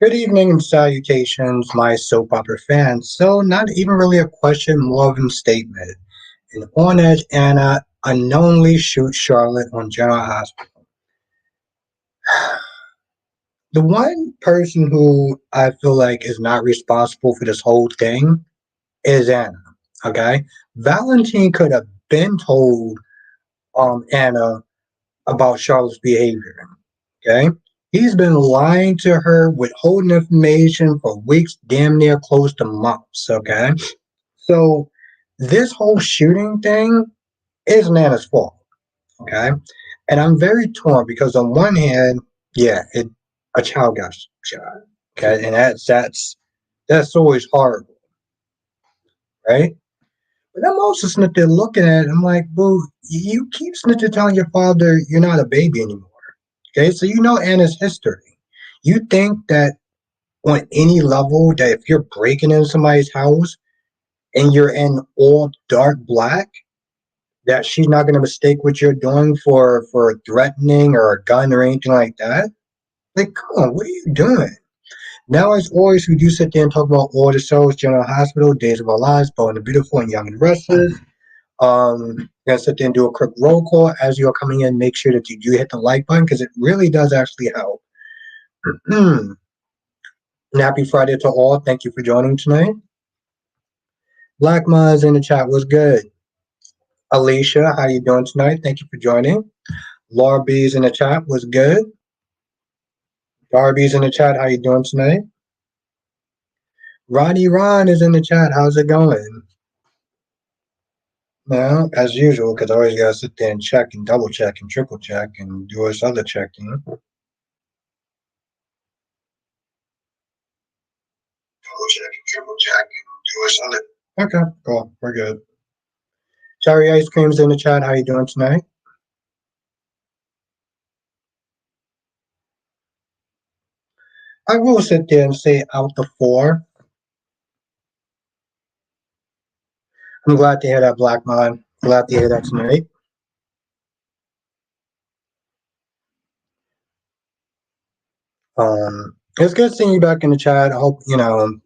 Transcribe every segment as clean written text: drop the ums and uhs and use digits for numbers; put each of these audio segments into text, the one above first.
Good evening and salutations, my soap opera fans. So, not even really a question, more of a statement. An on edge Anna unknowingly shoots Charlotte on General Hospital. The one person who I feel like is not responsible for this whole thing is Anna. Okay? Valentine could have been told Anna about Charlotte's behavior. Okay? He's been lying to her, withholding information for weeks, damn near close to months. Okay? So this whole shooting thing is Nana's fault. Okay? And I'm very torn because on one hand, yeah, a child got shot. Okay, and that's always horrible, right? But I'm also sitting there looking at it. I'm like, boo, you keep snitching telling your father you're not a baby anymore. Okay, so you know Anna's history. You think that on any level that if you're breaking into somebody's house and you're in all dark black, that she's not going to mistake what you're doing for threatening or a gun or anything like that? Like, come on, what are you doing? Now, as always, we do sit there and talk about all the shows: General Hospital, Days of Our Lives, Bold and the Beautiful, and Young and Restless. We're gonna sit there and do a quick roll call as you're coming in. Make sure that you do hit the like button because it really does actually help. And happy Friday to all. Thank you for joining tonight. Black Maz in the chat was good. Alicia, how you doing tonight? Thank you for joining. Laura B's in the chat was good. Darby's in the chat. How you doing tonight? Ronnie Ron is in the chat. How's it going? Well, as usual, because I always gotta sit there and check and double check and triple check and do this other checking. Double check and triple check and do this other. Okay, cool. We're good. Cherry Ice Cream's in the chat. How you doing tonight? I will sit there and say out the four. I'm glad to hear that, Black Man. Glad to hear that tonight. It's good seeing you back in the chat. I hope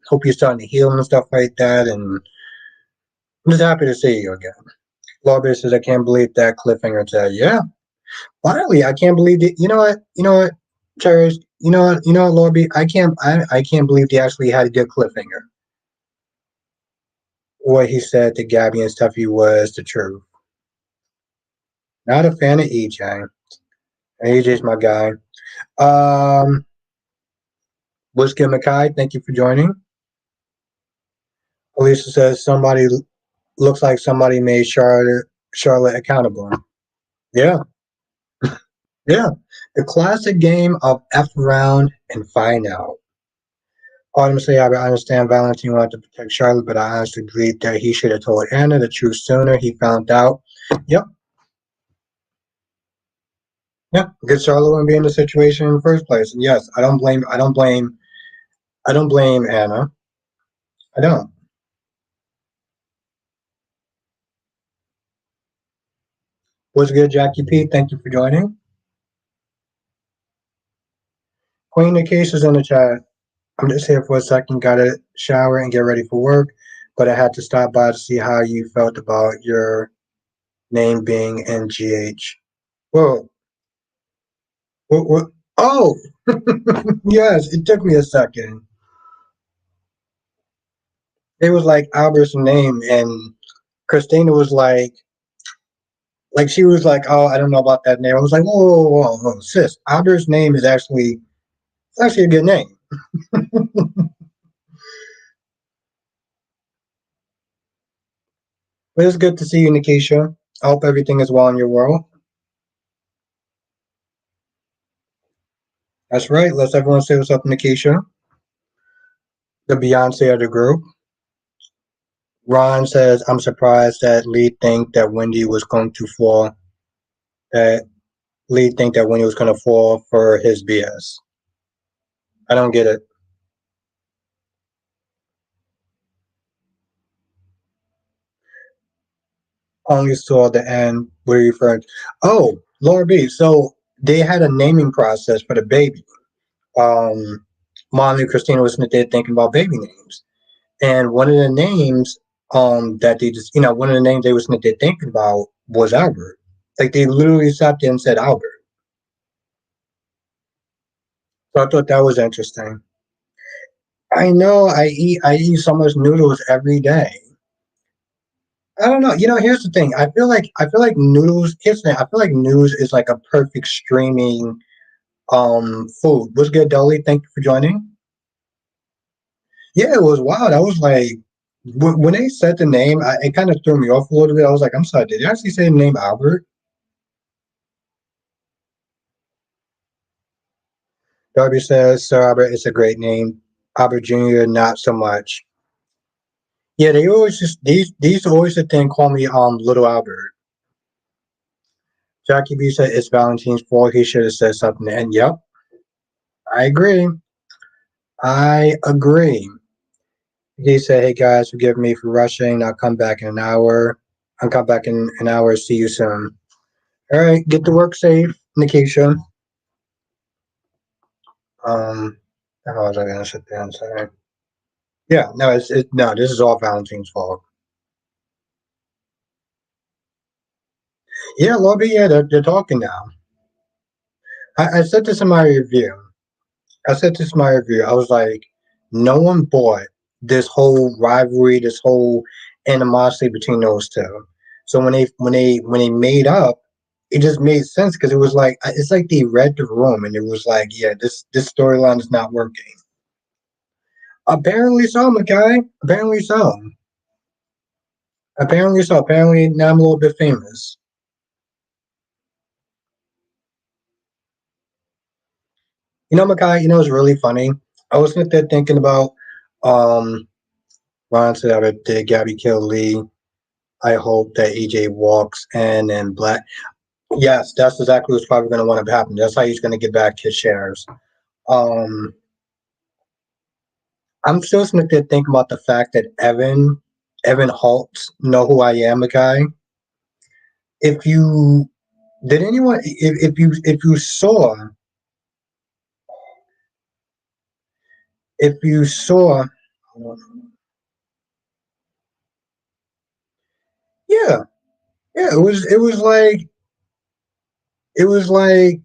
hope you're starting to heal and stuff like that. And I'm just happy to see you again. Lawbear says, I can't believe that cliffhanger said, yeah. Finally, I can't believe it. You know what, Cherish, you know what, Lawbear, I can't believe they actually had a good cliffhanger. What he said to Gabby and Steffi was the truth. Not a fan of EJ. EJ's my guy. Whiskey Mackay, thank you for joining. Elisa says somebody looks like somebody made Charlotte accountable. Yeah, yeah. The classic game of F around and find out. Honestly, I understand Valentine wanted to protect Charlotte, but I honestly believe that he should have told Anna the truth sooner. He found out. Yep. Yeah. Because Charlotte wouldn't be in the situation in the first place. And yes, I don't blame Anna. I don't. What's good, Jackie P? Thank you for joining. Queen the case is in the chat. I'm just here for a second, gotta shower and get ready for work, but I had to stop by to see how you felt about your name being NGH. Whoa. What? Oh, yes, it took me a second. It was like Albert's name, and Christina was like she was like, oh, I don't know about that name. I was like, whoa, sis, Albert's name is actually a good name. But it's good to see you, Nikisha. I hope everything is well in your world. That's right. Let's everyone say what's up, Nikisha, the Beyonce of the group. Ron says, I'm surprised that Lee think that Wendy was going to fall. That Lee think that Wendy was going to fall for his BS. I don't get it. Only saw the end where you referred. Oh, Laura B. So they had a naming process for the baby. Um, Molly and Christina was sitting there thinking about baby names. And one of the names that they just, one of the names they were sitting there thinking about was Albert. Like they literally sat there and said Albert. So I thought that was interesting. I know I eat so much noodles every day. I don't know. Here's the thing. I feel like noodles. Here's the thing. I feel like noodles is like a perfect streaming food. What's good, Dolly? Thank you for joining. Yeah, it was wild. I was like, when they said the name, it kind of threw me off a little bit. I was like, I'm sorry, did you actually say the name Albert? Darby says, Sir Albert is a great name. Albert Jr. not so much. Yeah, they always just these always the thing call me Little Albert. Jackie B said it's Valentine's fault. He should have said something. And yep, I agree. I agree. He said, "Hey guys, forgive me for rushing. I'll come back in an hour. I'll come back in an hour. See you soon." All right, get to work safe, Nikisha. How was I gonna sit there and say? Yeah, no, no. This is all Valentine's fault. Yeah, Lobby. Yeah, they're talking now. I said this in my review. I said this in my review. I was like, no one bought this whole rivalry, this whole animosity between those two. So when they made up, it just made sense because it was like it's like they read the room and it was like, yeah, this storyline is not working. Apparently so, Mackay. Apparently so. Apparently so. Apparently now I'm a little bit famous. Mackay, it's really funny. I was sitting there thinking about um Ron said I did Gabby kill Lee. I hope that EJ walks in and Black. Yes, that's exactly what's probably going to want to happen. That's how he's going to get back his shares. Um, I'm still sitting there thinking about the fact that Evan Holtz, know who I am, a guy. If you did anyone, if you saw, yeah, yeah, it was like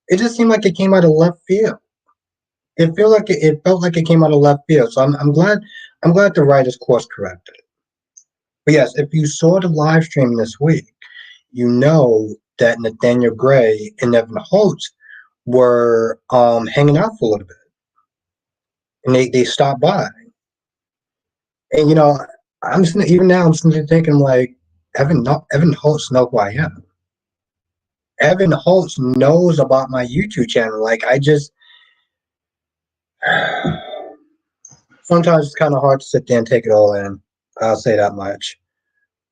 it just seemed like it came out of left field. It felt like it came out of left field. So I'm glad the writers course corrected. But yes, if you saw the live stream this week, you know that Nathaniel Gray and Evan Holtz were hanging out for a little bit, and they stopped by. And even now I'm sitting thinking like Evan Holtz know who I am. Evan Holtz knows about my YouTube channel. Like I just sometimes it's kind of hard to sit there and take it all in. I'll say that much.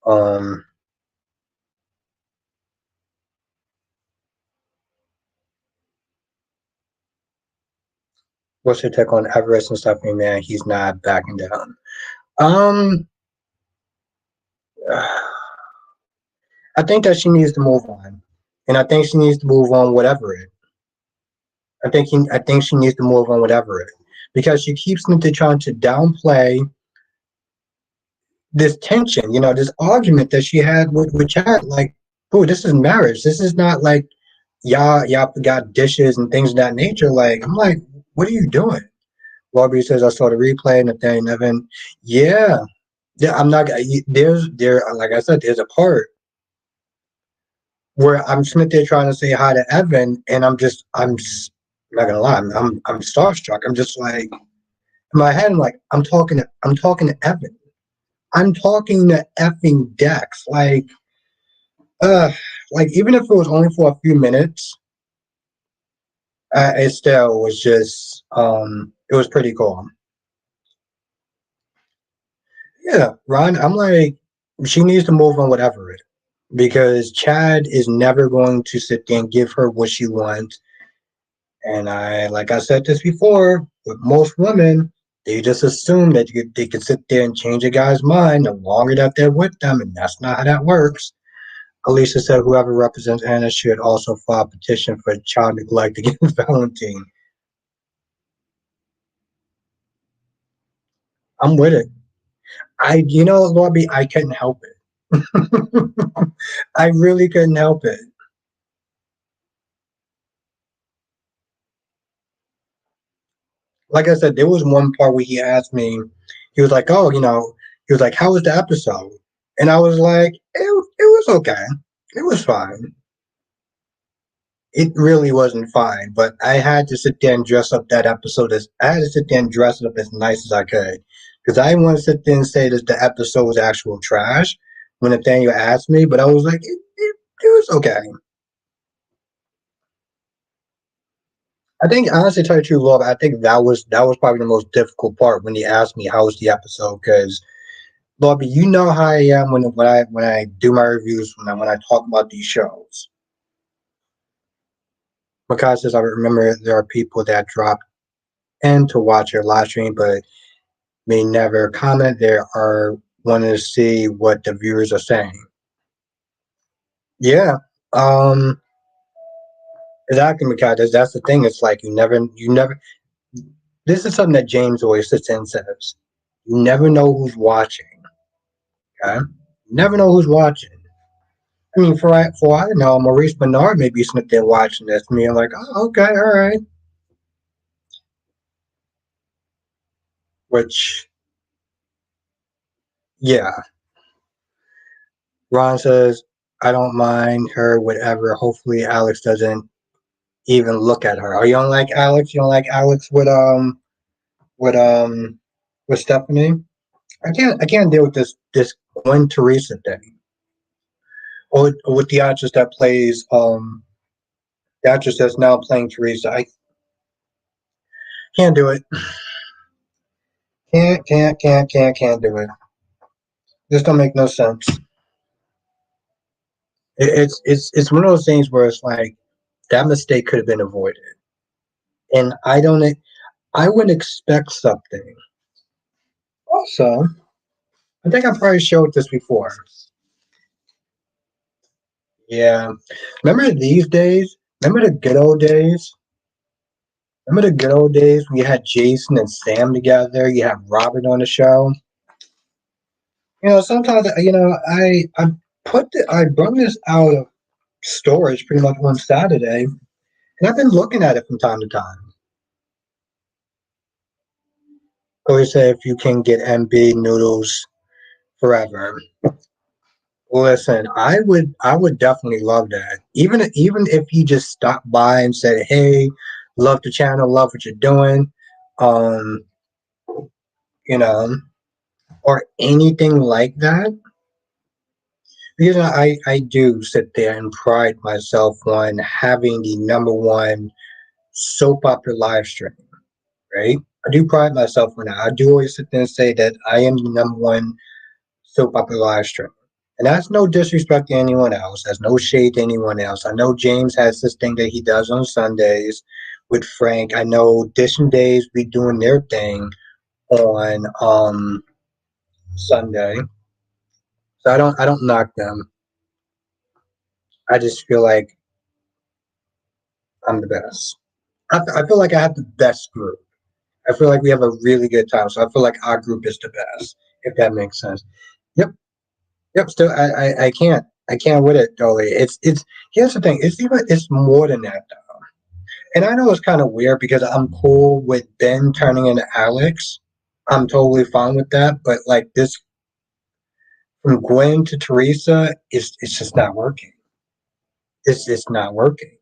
Um, what's your take on Everest and Stephanie? Man, he's not backing down. Um, I think that she needs to move on, and I think she needs to move on whatever it. I think she needs to move on whatever it, because she keeps trying to downplay this tension. This argument that she had with Chad. Like, oh, this is marriage. This is not like y'all forgot dishes and things of that nature. Like, I'm like, what are you doing? Robbie says I saw the replay and Nathaniel Evan. Yeah, yeah. I'm not. There. Like I said, there's a part where I'm sitting there trying to say hi to Evan, and I'm not gonna lie, I'm starstruck. I'm just like in my head, I'm like, I'm talking to Evan. I'm talking to effing Dex. Uh, like even if it was only for a few minutes, it still was just, it was pretty cool. Yeah, Ron, I'm like, she needs to move on whatever it, because Chad is never going to sit there and give her what she wants. And like I said this before, with most women, they just assume that they can sit there and change a guy's mind the longer that they're with them, and that's not how that works. Alicia said whoever represents Anna should also file a petition for child neglect against Valentine. I'm with it. Lobby, I couldn't help it. I really couldn't help it. Like I said, there was one part where he asked me, he was like, "Oh, he was like, how was the episode?" And I was like, "It was okay. It was fine. It really wasn't fine, but I had to sit there and dress up that episode as I had to sit there and dress it up as nice as I could because I didn't want to sit there and say that the episode was actual trash when Nathaniel asked me, but I was like, it was okay. I think honestly, to tell you the truth, love, I think that was probably the most difficult part when he asked me how was the episode because Bobby, you know how I am when I do my reviews when I talk about these shows. Because as I remember, there are people that drop in to watch your live stream, but may never comment. There are wanting to see what the viewers are saying. Yeah, um, exactly, because that's the thing. It's like you never. This is something that James always sits and says. You never know who's watching. Okay, you never know who's watching. I mean, for I know, Maurice Bernard may be sitting there watching this. Me, I'm like, oh, okay, all right. Which, yeah, Ron says, I don't mind her, whatever. Hopefully, Alex doesn't even look at her. Oh, you don't like Alex? You don't like Alex with with Stephanie? I can't deal with this Gwen Teresa thing. Or with the actress that plays the actress that's now playing Teresa. I can't do it. Can't do it. This don't make no sense. It's one of those things where it's like that mistake could have been avoided. And I wouldn't expect something. Also, I think I probably showed this before. Yeah. Remember these days? Remember the good old days? Remember the good old days when you had Jason and Sam together? You had Robert on the show. Sometimes I brought this out of storage pretty much one Saturday, and I've been looking at it from time to time. Always say if you can get MB noodles forever. Listen, I would definitely love that. Even if he just stopped by and said, "Hey, love the channel, love what you're doing," um, you know, or anything like that. Because I do sit there and pride myself on having the number one soap opera live stream, right? I do pride myself on that. I do always sit there and say that I am the number one soap opera live stream. And that's no disrespect to anyone else. That's no shade to anyone else. I know James has this thing that he does on Sundays with Frank. I know Dish and Days be doing their thing on Sunday. So I don't knock them. I just feel like I'm the best. I feel like I have the best group. I feel like we have a really good time. So I feel like our group is the best, if that makes sense. Yep, yep. Still, I can't with it, Dolly. It's here's the thing. It's more than that. And I know it's kind of weird because I'm cool with Ben turning into Alex. I'm totally fine with that. But like this, from Gwen to Teresa, it's just not working. It's not working,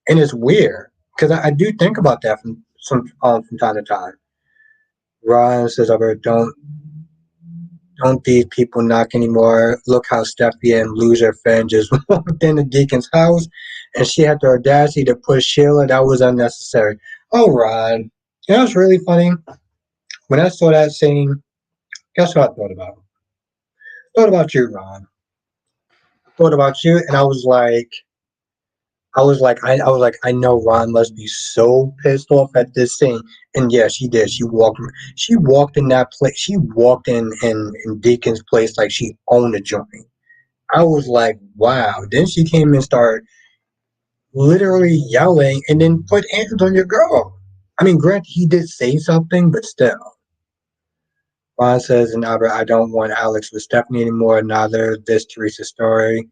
and it's weird because I do think about that from time to time. Ron says, "Over don't these people knock anymore? Look how Steffi and loser fan just walked in the deacon's house, and she had the audacity to push Sheila. That was unnecessary." Oh, Ron, you know what's really funny? When I saw that scene, guess what I thought about? I thought about you, Ron. I thought about you, and I know Ron must be so pissed off at this scene. And yeah, she did. She walked in that place. She walked in Deacon's place like she owned a joint. I was like, wow. Then she came and started literally yelling and then put hands on your girl. I mean, granted, he did say something, but still. Ron says, and Albert, I don't want Alex with Stephanie anymore. Neither this Teresa story.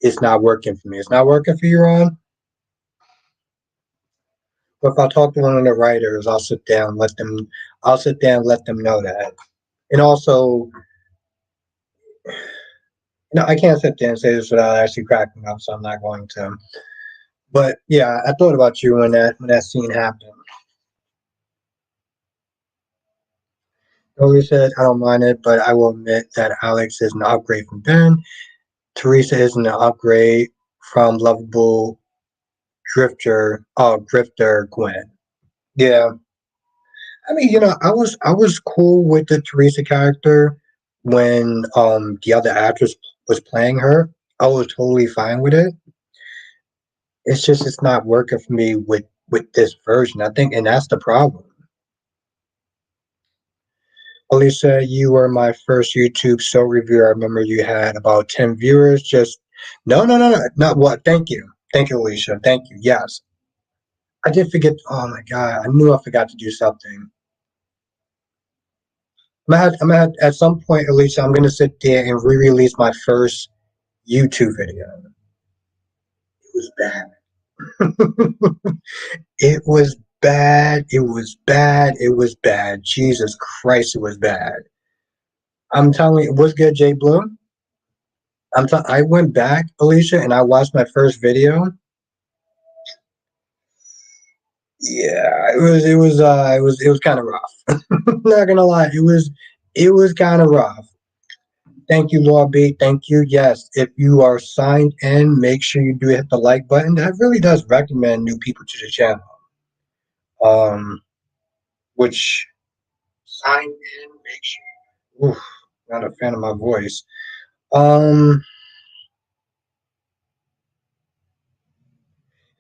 It's not working for me. It's not working for you, Ron? But if I talk to one of the writers, I'll sit down and let them know that. And also, no, I can't sit there and say this without actually cracking up, so I'm not going to. But yeah, I thought about you when that scene happened. Totally said, I don't mind it, but I will admit that Alex is an upgrade from Ben. Teresa isn't an upgrade from lovable drifter Gwen. Yeah, I mean, I was cool with the Teresa character when the other actress was playing her. I was totally fine with it. It's just it's not working for me with this version. I think, and that's the problem. Alicia, you were my first YouTube show review. I remember you had about 10 viewers. Just no, not what. Thank you, Alicia. Thank you. Yes, I did forget. Oh my god, I knew I forgot to do something. At some point, Alicia, I'm gonna sit there and re-release my first YouTube video. It was bad. It was bad. It was bad. It was bad. Jesus Christ, it was bad. I'm telling you, what's good, Jay Blue? I went back, Alicia, and I watched my first video. Yeah, it was kind of rough. Not gonna lie, it was kind of rough. Thank you, Laura B. Thank you. Yes, if you are signed in, make sure you do hit the like button. That really does recommend new people to the channel. Um, which sign in, make sure. Oof, not a fan of my voice. Um,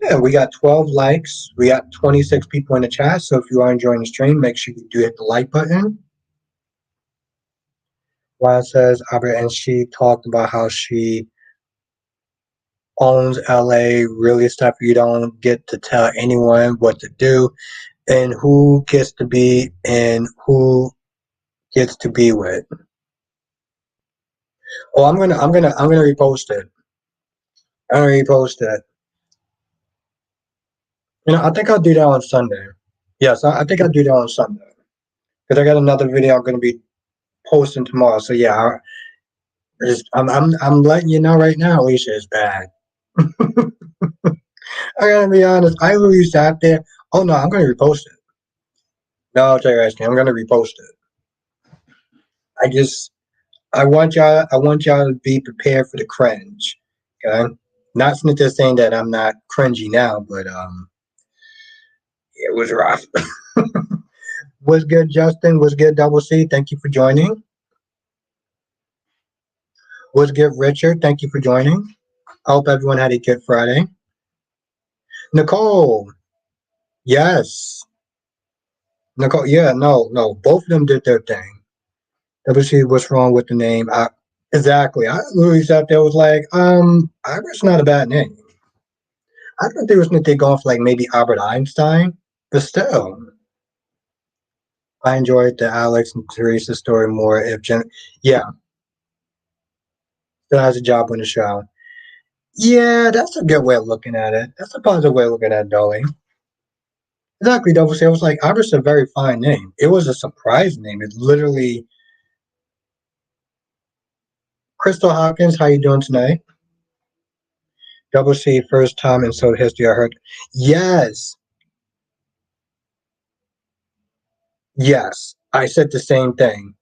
yeah, we got 12 likes. We got 26 people in the chat. So if you are enjoying the stream, make sure you do hit the like button. Juan says, Albert and she talked about how she owns LA, really stuff you don't get to tell anyone what to do and who gets to be and who gets to be with. Oh, I'm gonna repost it. I'm gonna repost it. I think I'll do that on Sunday. Yes, I think I'll do that on Sunday because I got another video I'm gonna be posting tomorrow. So yeah, I'm letting you know right now. Alicia is bad. I gotta be honest. I really sat there. Oh no, I'm gonna repost it. No, I'll tell you right now, I'm gonna repost it. I just I want y'all to be prepared for the cringe. Okay? Not just saying that I'm not cringy now, but it was rough. What's good, Justin? What's good, Double C? Thank you for joining. What's good, Richard? Thank you for joining. I hope everyone had a good Friday. Nicole, yes. Nicole, yeah, no. Both of them did their thing. Double C, what's wrong with the name? Exactly. I literally sat there was like, Iris not a bad name. I thought they was gonna take off like maybe Albert Einstein, but still. I enjoyed the Alex and Teresa story more if yeah, still has a job on the show. Yeah, that's a good way of looking at it. That's a positive way of looking at it, Dolly. Exactly, Double C. I was like, Iris is a very fine name. It was a surprise name. It literally Crystal Hawkins, how you doing tonight? Double C, first time in soda history I heard. Yes. Yes. I said the same thing.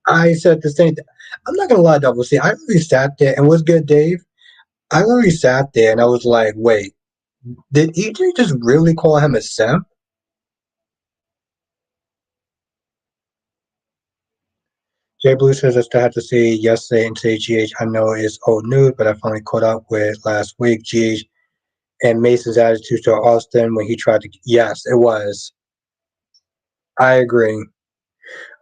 I said the same thing. I'm not gonna lie, Double C. I really sat there and was good, Dave. I literally sat there and I was like, wait, did EJ just really call him a simp? Jay Blue says I still have to see yesterday and say GH. I know it's old news, but I finally caught up with last week. GH and Mason's attitude to Austin when he tried to. Yes, it was. I agree.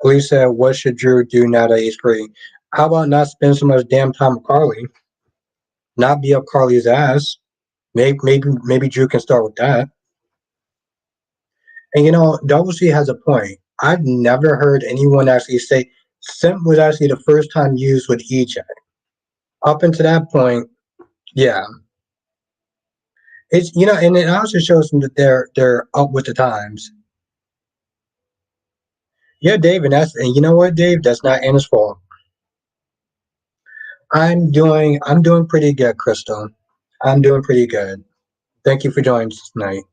Elise said, what should Drew do now that he's free? How about not spend so much damn time with Carly? Not be up Carly's ass. Maybe Drew can start with that. And Double C has a point. I've never heard anyone actually say simp was actually the first time used with EJ. Up until that point, yeah. It's and it also shows them that they're up with the times. Yeah, Dave, and you know what, Dave? That's not Anna's fault. I'm doing pretty good, Crystal. I'm doing pretty good. Thank you for joining us tonight.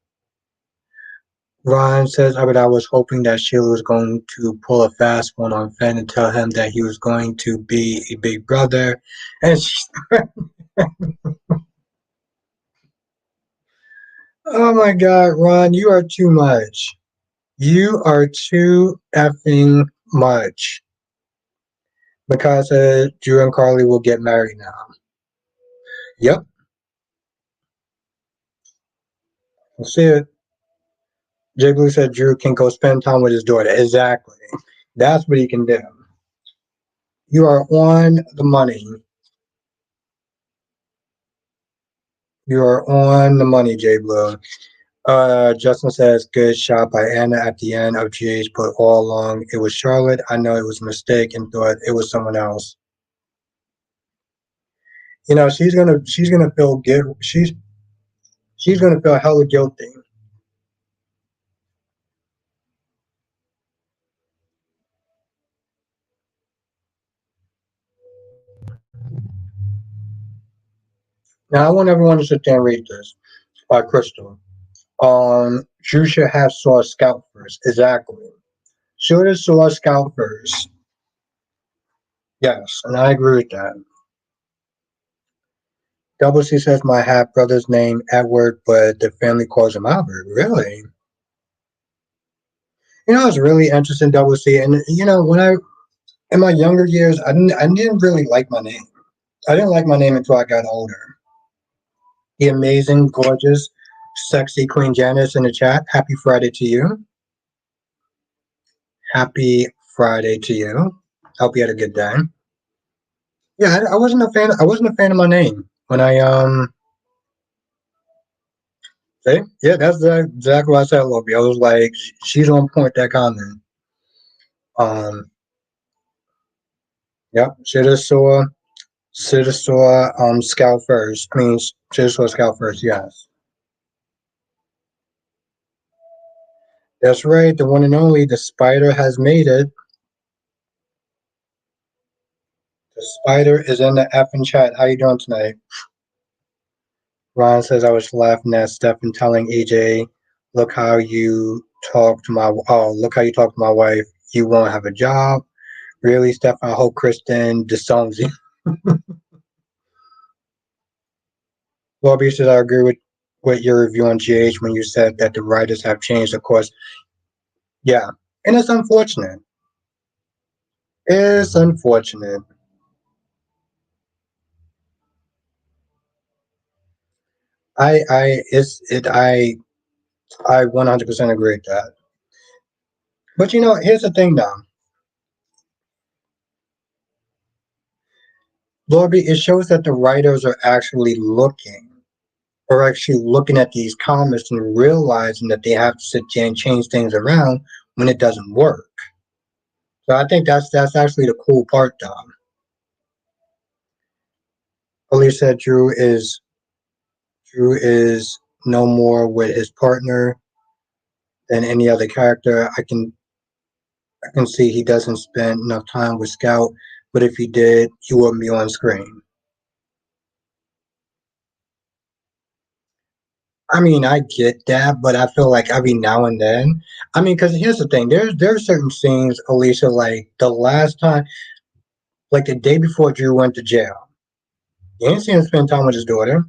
Ron says, but I was hoping that Sheila was going to pull a fast one on Finn and tell him that he was going to be a big brother. And oh my God, Ron, you are too much. You are too effing much. Because Drew and Carly will get married now. Yep, we'll see it. Jay Blue said Drew can go spend time with his daughter. Exactly. That's what he can do. You are on the money. You are on the money, Jay Blue. Justin says, good shot by Anna at the end of GH, but all along it was Charlotte. I know it was a mistake and thought it was someone else. She's gonna feel guilt. She's gonna feel hella guilty. Now I want everyone to sit there and read this by Crystal. Drew should have saw a scout first. Exactly. Should have saw a scout first. Yes, and I agree with that. Double C says my half brother's name Edward, but the family calls him Albert. Really? It's really interesting, Double C. And when I in my younger years, I didn't really like my name. I didn't like my name until I got older. The amazing, gorgeous, sexy Queen Janice in the chat. Happy Friday to you. Happy Friday to you. Hope you had a good day. Yeah, I wasn't a fan. I wasn't a fan of my name when I see. Yeah, that's exactly what I said, Lobby. I was like, she's on point. That comment. Um, yep. Should have saw Scout first. I mean, should have saw Scout first. Yes, that's right. The one and only. The spider has made it. The spider is in the effing chat. How you doing tonight? Ron says I was laughing at Steph and telling AJ, "Look how you talk to my look how you talk to my wife. You won't have a job." Really, Steph? I hope Kristen disowns you. Bobby says I agree with your review on GH when you said that the writers have changed. Of course, yeah, and it's unfortunate. It's unfortunate. I 100% agree with that. But here's the thing, though. Lorby, it shows that the writers are actually looking at these comments and realizing that they have to sit there and change things around when it doesn't work. So I think that's actually the cool part, though. Police said Drew is no more with his partner than any other character. I can see he doesn't spend enough time with Scout, but if he did, he wouldn't be on screen. I mean, I get that, but I feel like every now and then, I mean, because here's the thing: there's certain scenes, Alicia, like the last time, like the day before Drew went to jail, you ain't seen him spend time with his daughter.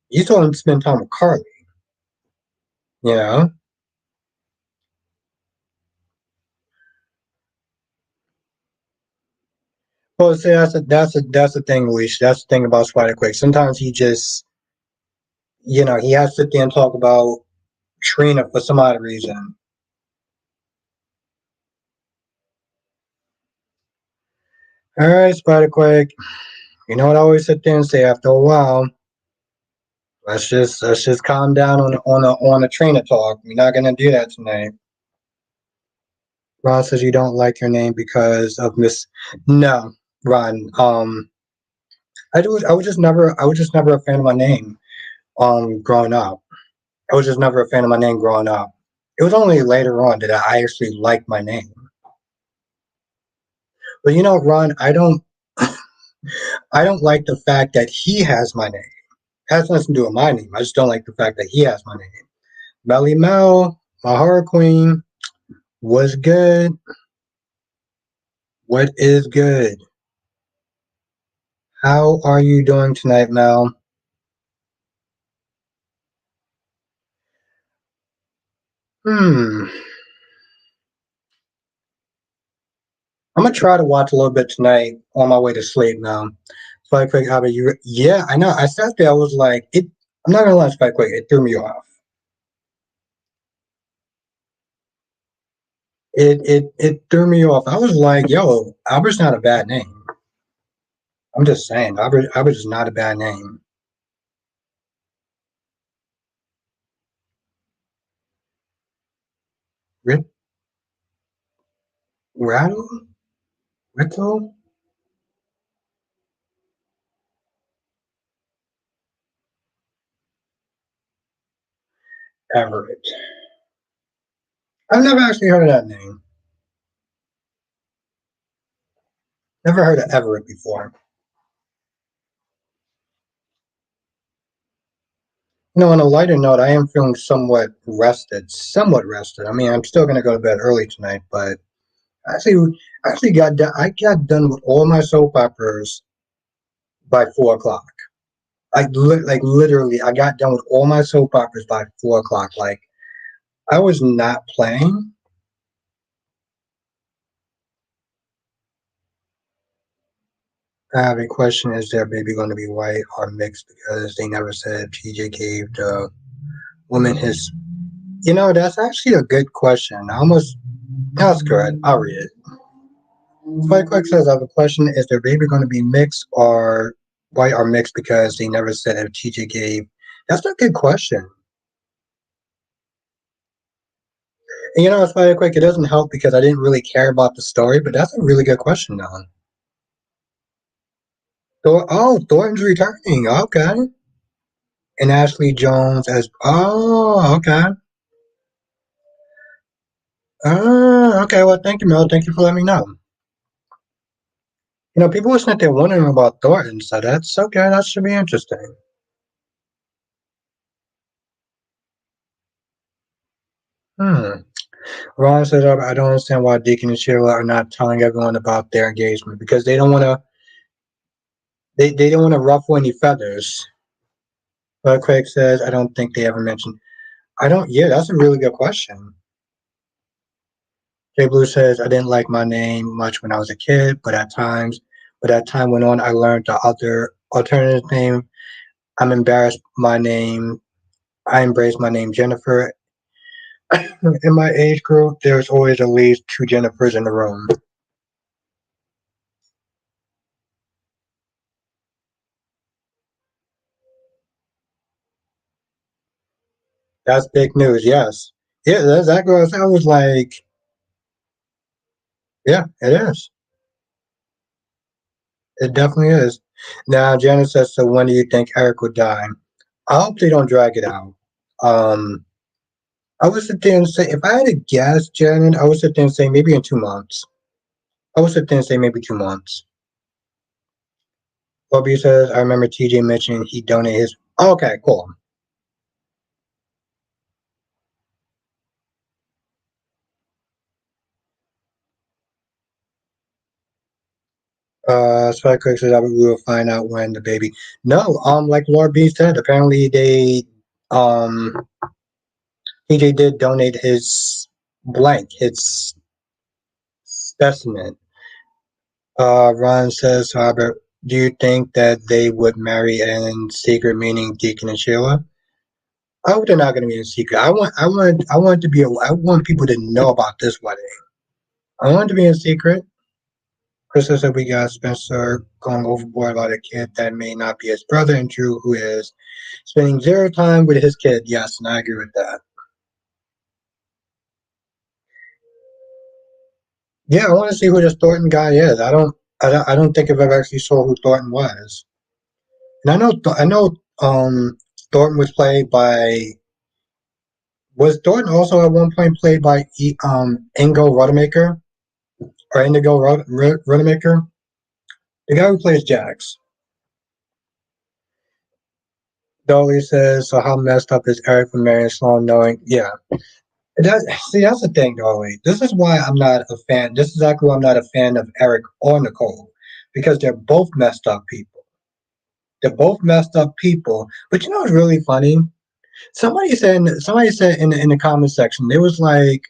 You saw him spend time with Carly. You know. Well, see, that's the thing, Alicia. That's the thing about Spider Quick. Sometimes he just, he has to sit there and talk about Trina for some odd reason. All right, Spider Quick. You know what I always sit there and say after a while. Let's just calm down on a trainer talk. We're not gonna do that tonight. Ron says you don't like your name because of Miss. No, Ron. I was just never a fan of my name. Growing up, I was just never a fan of my name growing up. It was only later on that I actually liked my name. But you know, Ron, I don't like the fact that he has my name. It has nothing to do with my name. I just don't like the fact that he has my name. Melly Mel, my horror queen, was good. What is good? How are you doing tonight, Mel? Hmm. I'm gonna try to watch a little bit tonight on my way to sleep now. Spike Quick, how about you? Yeah, I know. I sat there. I was like, it. I'm not gonna lie, Spike Quick. It threw me off. It threw me off. I was like, yo, Albert's not a bad name. I'm just saying, Albert is not a bad name. Rit, Rattle, Rittle, Everett. I've never actually heard of that name. Never heard of Everett before. You know, on a lighter note, I am feeling somewhat rested. Somewhat rested. I mean, I'm still gonna go to bed early tonight, but actually, actually got done. I got done with all my soap operas by 4 o'clock. Like literally, I got done with all my soap operas by 4 o'clock. Like I was not playing. I have a question: is their baby going to be white or mixed? Because they never said PJ gave the woman his. You know, that's actually a good question. I almost that's good. I'll read it. Spike Quick says, I have a question. Is their baby going to be mixed or white or mixed? Because they never said if TJ gave. That's a good question. And you know, Spike Quick, it doesn't help because I didn't really care about the story, but that's a really good question, though. Thornton's returning. Okay. And Ashley Jones as. Oh, okay. Okay. Well, thank you, Mel. Thank you for letting me know. You know, people were saying they're wondering about Thornton, so that's okay. That should be interesting. Hmm. Ron said, I don't understand why Deacon and Sheila are not telling everyone about their engagement because they don't want to ruffle any feathers. But Craig says, I don't think they ever mentioned. I don't. Yeah, that's a really good question. Jay Blue says, I didn't like my name much when I was a kid, but as time went on, I learned the other alternative name. I'm embarrassed my name. I embrace my name, Jennifer. In my age group, there's always at least two Jennifers in the room. That's big news. Yes. Yeah, that's exactly what I was like. Yeah, it is. It definitely is. Now, Janet says, so when do you think Eric would die? I hope they don't drag it out. Um, I would sit there and say, if I had to guess, Janet, I would sit there and say maybe in 2 months. I would sit there and say maybe 2 months. Bobby says, I remember TJ mentioning he donated his. Okay, cool. Spike Quick says, we will find out when the baby. No, like Lord B said, apparently TJ did donate his blank, his specimen. Ron says, Robert, do you think that they would marry in secret, meaning Deacon and Sheila? I hope they're not going to be in secret. I want it to be. I want people to know about this wedding. I want it to be in secret. Chris said we got Spencer going overboard about a kid that may not be his brother, and Drew, who is spending zero time with his kid. Yes, and I agree with that. Yeah, I want to see who this Thornton guy is. I don't think I've ever actually saw who Thornton was. And I know, Thornton was played by, was Thornton also at one point played by, Ingo Rodemaker, or Rodemaker? The guy who plays Jax. Dolly says, so how messed up is Eric from marrying Sloan knowing, yeah. See, that's the thing, Dolly. This is why I'm not a fan. This is exactly why I'm not a fan of Eric or Nicole. Because they're both messed up people. They're both messed up people. But you know what's really funny? Somebody said in the comment section, it was like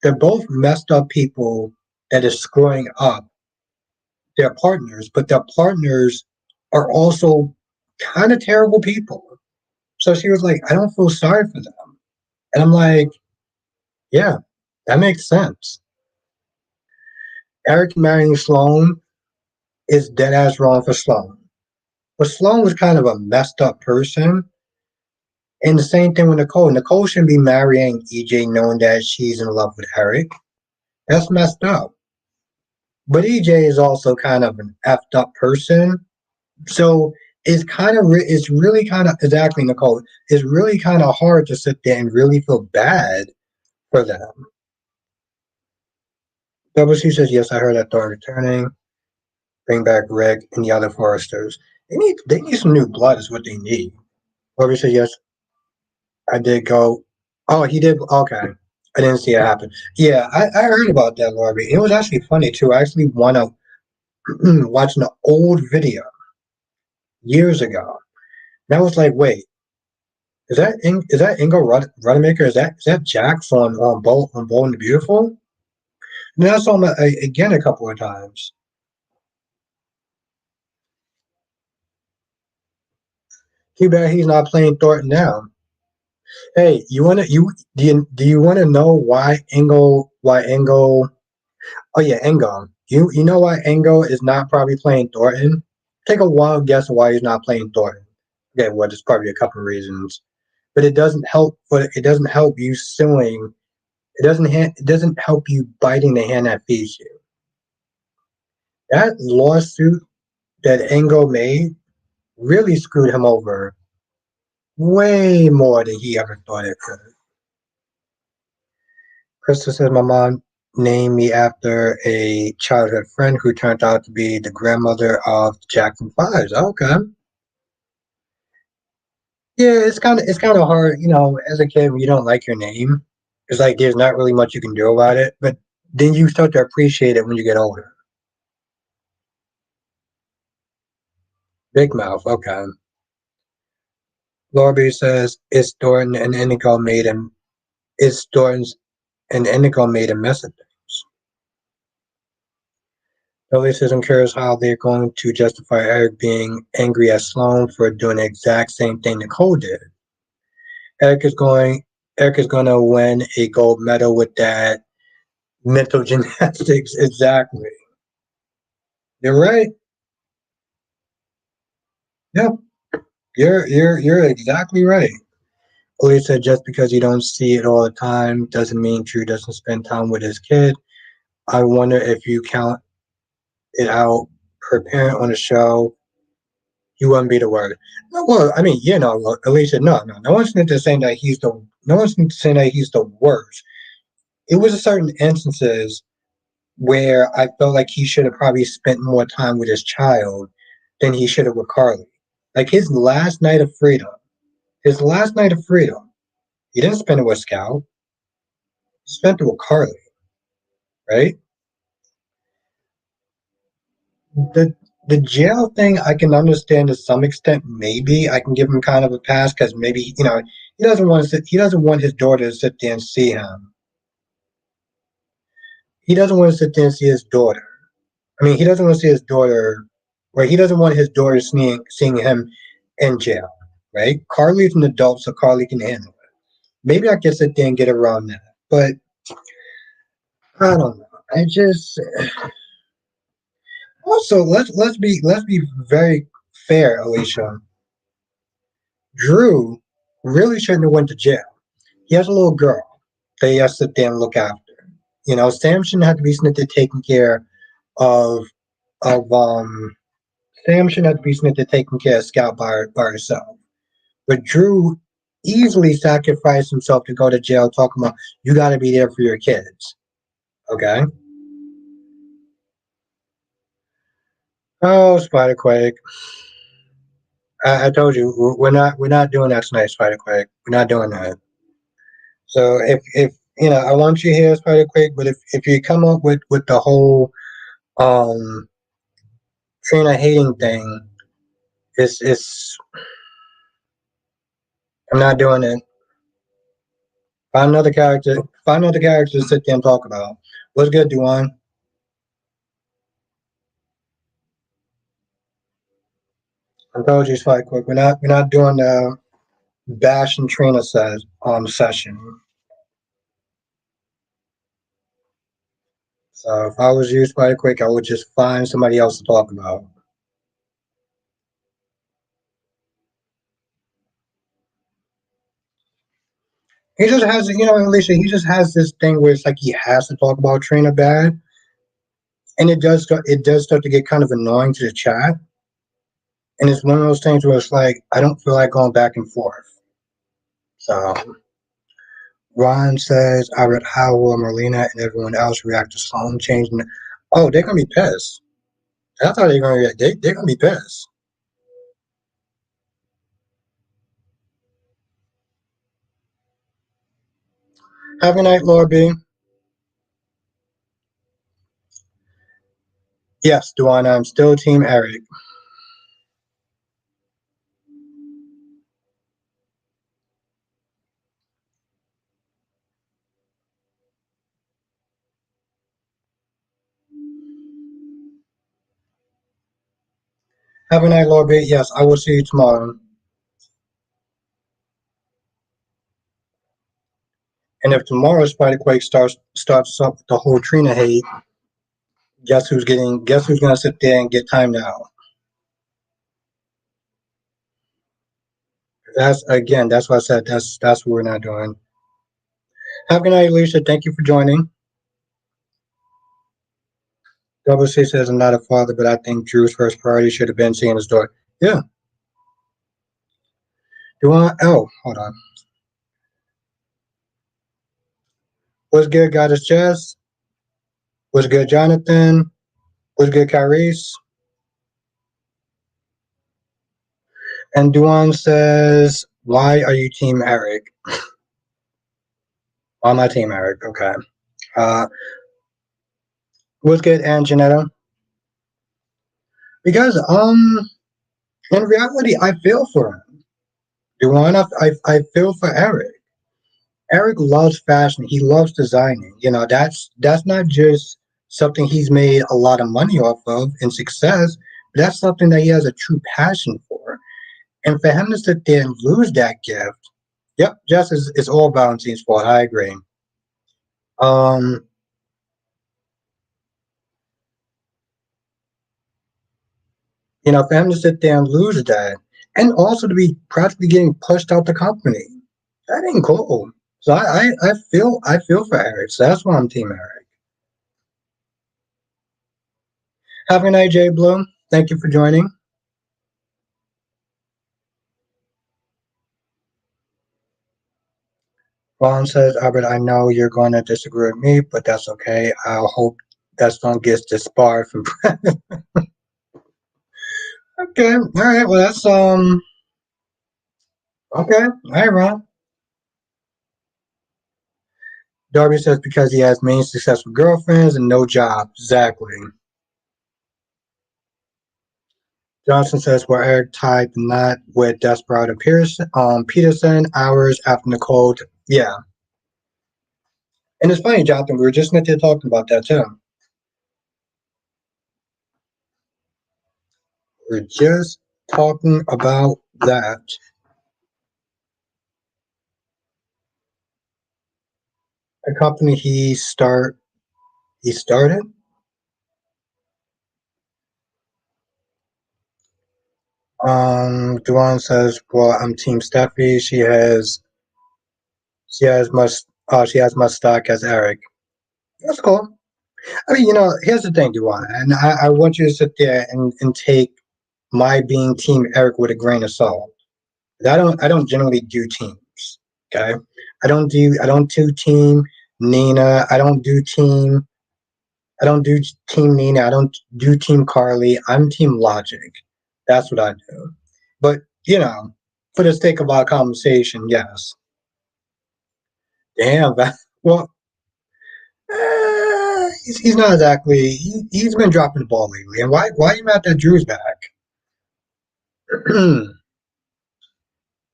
they're both messed up people that is screwing up their partners, but their partners are also kind of terrible people. So she was like, I don't feel sorry for them. And I'm like, yeah, that makes sense. Eric marrying Sloan is dead ass wrong for Sloan. But Sloan was kind of a messed up person. And the same thing with Nicole. Nicole shouldn't be marrying EJ knowing that she's in love with Eric. That's messed up. But EJ is also kind of an effed up person. So it's really kind of, exactly, Nicole. It's really kind of hard to sit there and really feel bad for them. WC says, yes, I heard that they're returning. Bring back Rick and the other Foresters. They need some new blood is what they need. WC says, yes, I did go. Oh, he did. Okay. I didn't see it happen. Yeah, I heard about that, Lorby. It was actually funny too. I actually wound up watching an old video years ago. And I was like, wait, is that Ingo Rudemaker? Is that Jax on Bold and the Beautiful? And then I saw him again a couple of times. Too bad he's not playing Thornton now. Hey, do you wanna know why Ingo Oh yeah, Engo. You know why Engo is not probably playing Thornton? Take a wild guess of why he's not playing Thornton. Okay, well, there's probably a couple of reasons, but it doesn't help. But it doesn't help you suing. It doesn't help you biting the hand that feeds you. That lawsuit that Engo made really screwed him over way more than he ever thought it could. Crystal says my mom named me after a childhood friend who turned out to be the grandmother of Jackson Fives. Okay. Yeah, it's kind of hard, as a kid when you don't like your name. It's like there's not really much you can do about it, but then you start to appreciate it when you get older. Big Mouth, okay. Lorby says it's Thornton and Indigo made him. It's Thornton's and Indigo made a mess of things. Billy says I'm curious how they're going to justify Eric being angry at Sloan for doing the exact same thing Nicole did. Eric is going. Eric is going to win a gold medal with that mental gymnastics. Exactly. You're right. Yeah, you're exactly right. Lee said just because you don't see it all the time doesn't mean Drew doesn't spend time with his kid. I wonder if you count it out per parent on the show, you wouldn't be the word. No, well, I mean, Alicia, no one's saying that no one's saying that he's the worst. It was a certain instances where I felt like he should have probably spent more time with his child than he should have with Carly. Like his last night of freedom, he didn't spend it with Scout. He spent it with Carly, right? The the jail thing I can understand to some extent. Maybe I can give him kind of a pass because maybe he doesn't want his daughter to sit there and see him. He doesn't want to sit there and see his daughter. I mean, he doesn't want to see his daughter, or he doesn't want his daughter seeing him in jail, right? Carly's an adult, so Carly can handle it. Maybe I can sit there and get around that, but I don't know. I just also let's be very fair, Alicia. Drew really shouldn't have went to jail. He has a little girl that he has to sit there and look after. Sam shouldn't have to be snitted taking care of of Sam shouldn't have to be snitted taking care of Scout by herself. But Drew easily sacrificed himself to go to jail talking about you gotta be there for your kids. Okay? Oh, Spider-Quake. I told you we're not doing that tonight, Spider-Quake. We're not doing that. So if I want you here, Spider-Quake, but if you come up with the whole um Trina hating thing, it's I'm not doing it. Find another character. Find another character to sit there and talk about. What's good, Duan? I told you, Spike Quick. We're not doing the Bash and Trina says session. So if I was you, Spider Quick, I would just find somebody else to talk about. He just has, Alicia. He just has this thing where it's like he has to talk about Trina bad, and it does start to get kind of annoying to the chat. And it's one of those things where it's like I don't feel like going back and forth. So Ron says, I read how will Marlena and everyone else react to Sloan changing. Oh, they're gonna be pissed. That's how they're gonna react. They're gonna be pissed. Have a good night, Lord B. Yes, Duana, I'm still Team Eric. Have a good night, Lord B. Yes, I will see you tomorrow. And if tomorrow Spider Quake starts up with the whole Trina hate, guess who's gonna sit there and get timed out? That's what I said. That's what we're not doing. Have a good night, Alicia. Thank you for joining. Double C says I'm not a father, but I think Drew's first priority should have been seeing his daughter. Yeah. Hold on. What's good, Goddess Jess? What's good, Jonathan? What's good, Kyrese? And Duan says, why are you Team Eric? On my Team Eric, okay. Uh, what's good, and Janetta? Because in reality, I feel for him. Duan, I feel for Eric. Eric loves fashion. He loves designing. That's not just something he's made a lot of money off of and success. That's something that he has a true passion for. And for him to sit there and lose that gift, yep, just it's all Valentine's fault. I agree. Um, for him to sit there and lose that, and also to be practically getting pushed out the company, that ain't cool. So I feel for Eric. So that's why I'm Team Eric. Have a good night, Jay Blue. Thank you for joining. Ron says, Albert, I know you're going to disagree with me, but that's okay. I'll hope that song gets disbarred from. Okay, all right. Well, that's okay. All right, Ron. Darby says because he has many successful girlfriends and no job. Exactly. Johnson says where Eric tied the knot with Desperado Peterson hours after Nicole. Yeah, and it's funny, Jonathan. We were just not there talking about that too. We're just talking about that. A company he started. Duan says, "Well, I'm Team Steffi. She has much stock as Eric. That's cool. I mean, here's the thing, Duan, and I want you to sit there and take my being Team Eric with a grain of salt. I don't generally do teams. Okay, I don't do team Nina. I don't do team Nina. I don't do team Carly. I'm team Logic. That's what I do. But for the sake of our conversation, yes. Damn. Well, he's not exactly. He's been dropping the ball lately. And why are you mad that Drew's back?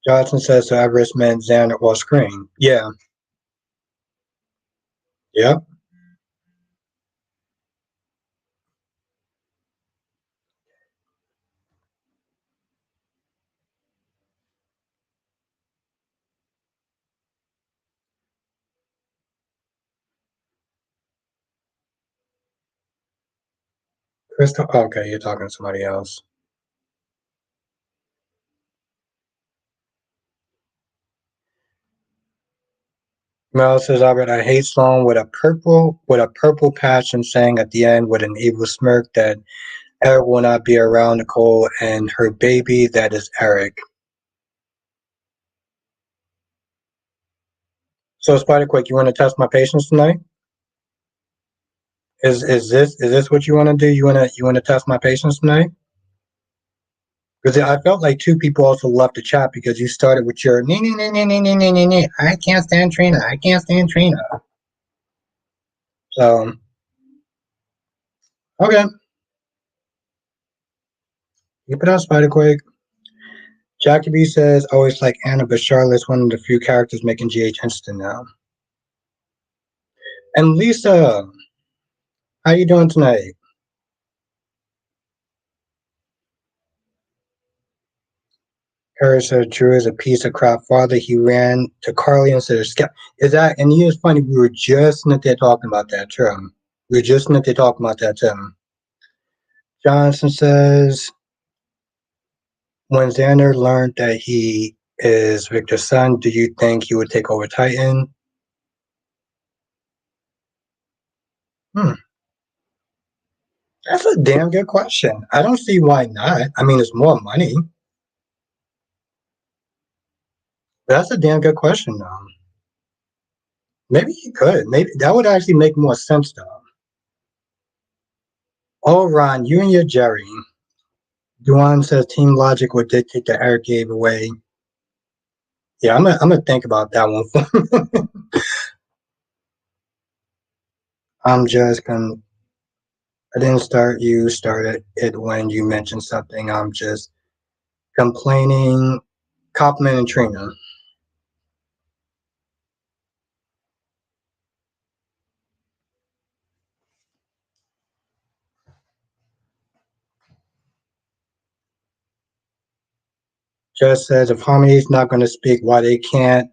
Johnson says to Everest meant Xander or screen. Yeah. Yep. Crystal. Okay, you're talking to somebody else. Mel says, Albert, I hate Sloan with a purple passion saying at the end with an evil smirk that Eric will not be around Nicole and her baby. That is Eric. So Spider Quick, you want to test my patience tonight? Is this what you want to do? You want to test my patience tonight? Because I felt like two people also left the chat because you started with your nee nee nee nee nee nee nee nee nee. I can't stand Trina. I can't stand Trina. So okay, keep it up, Spider Quick. Jackie B says, always like Anna, but Charlotte's one of the few characters making GH instant now. And Lisa, how you doing tonight? Harris said Drew is a piece of crap father. He ran to Carly instead of Skip. Is that, and it's funny, we were just in there talking about that, too. We were just in there talking about that, too. Johnson says, when Xander learned that he is Victor's son, do you think he would take over Titan? Hmm. That's a damn good question. I don't see why not. I mean, it's more money. That's a damn good question, though. Maybe he could. Maybe that would actually make more sense, though. Oh, Ron, you and your Jerry. Duan says Team Logic would dictate that Eric gave away. Yeah, I'm gonna think about that one. I'm just gonna. I didn't start. You started it when you mentioned something. I'm just complaining. Complimenting Trina. Just says if Harmony's not going to speak, why they can't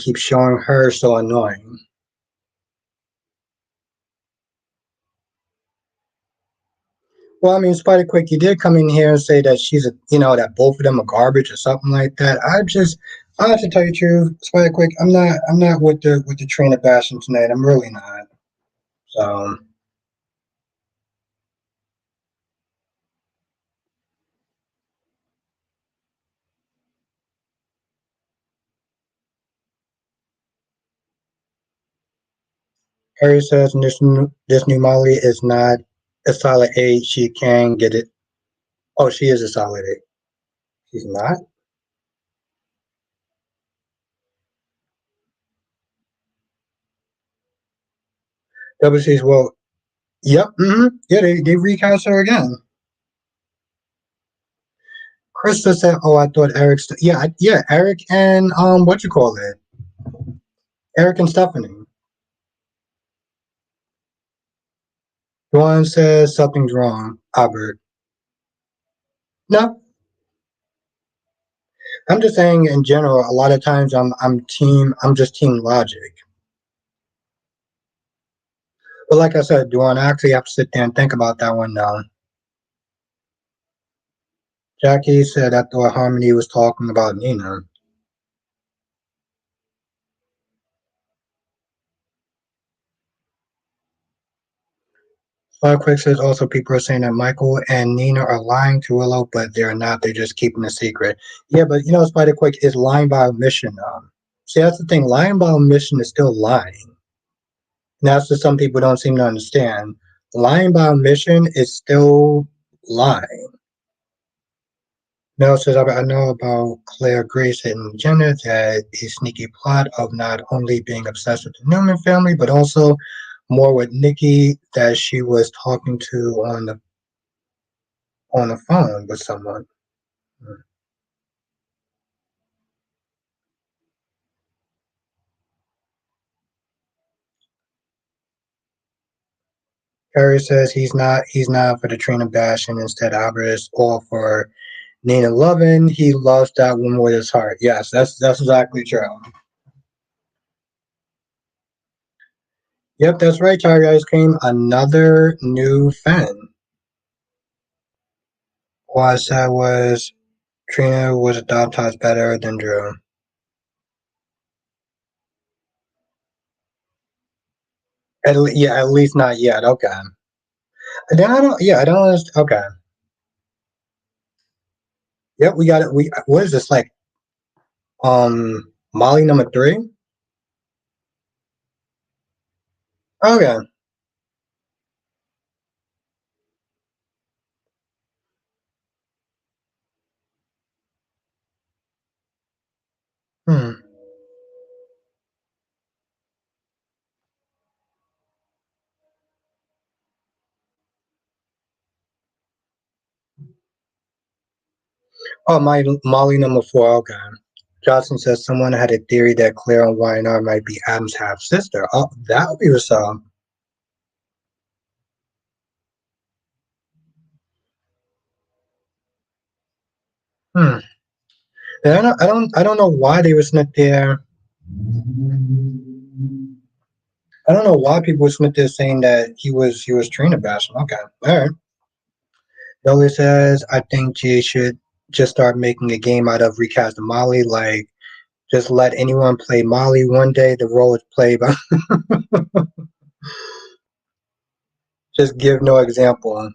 keep showing her so annoying. Well, I mean, Spider Quick, you did come in here and say that that both of them are garbage or something like that. I have to tell you the truth, Spider Quick. I'm not with the train of bashing tonight. I'm really not. So, Harry says this new Molly is not a solid eight. She can get it. Oh, she is a solid eight. She's not. Double C's. Well, yep. Yeah, they recast her again. Krista said, "Oh, I thought Eric's. Yeah, yeah, Eric and what you call it? Eric and Stephanie." Juan says something's wrong. Albert. No, I'm just saying in general. A lot of times, I'm just team logic. But like I said, Juan, I actually have to sit there and think about that one now. Jackie said I thought Harmony was talking about Nina. Quick says also people are saying that Michael and Nina are lying to Willow, but they're not. They're just keeping a secret. Yeah, but Spider Quick is lying by omission. See, that's the thing. Lying by omission is still lying. And that's what some people don't seem to understand. Lying by omission is still lying. Mel says, I know about Claire Grace and Jenna that a sneaky plot of not only being obsessed with the Newman family, but also more with Nikki that she was talking to on the phone with someone. Carrie says he's not for the Trina bash and instead Albert is all for Nina Lovin. He loves that woman with his heart. Yes, that's exactly true. Yep, that's right, Tiger Ice Cream. Another new fan. All I said was Trina was a dog times better than Drew. Yeah, at least not yet. Okay. Then I don't. Yeah, I don't understand. Okay. Yep, we got it. We what is this like? Molly number three. Okay. Hmm. Oh, my Molly number four. Okay. Johnson says someone had a theory that Claire and YNR might be Adam's half sister. Oh, that would be what's up. Hmm. And I don't know why they were sent there. I don't know why people were sent there saying that he was Trina bashing. Okay, all right. Dolly says I think G should just start making a game out of recasting Molly. Like just let anyone play Molly one day. The role is played by. Just give no example.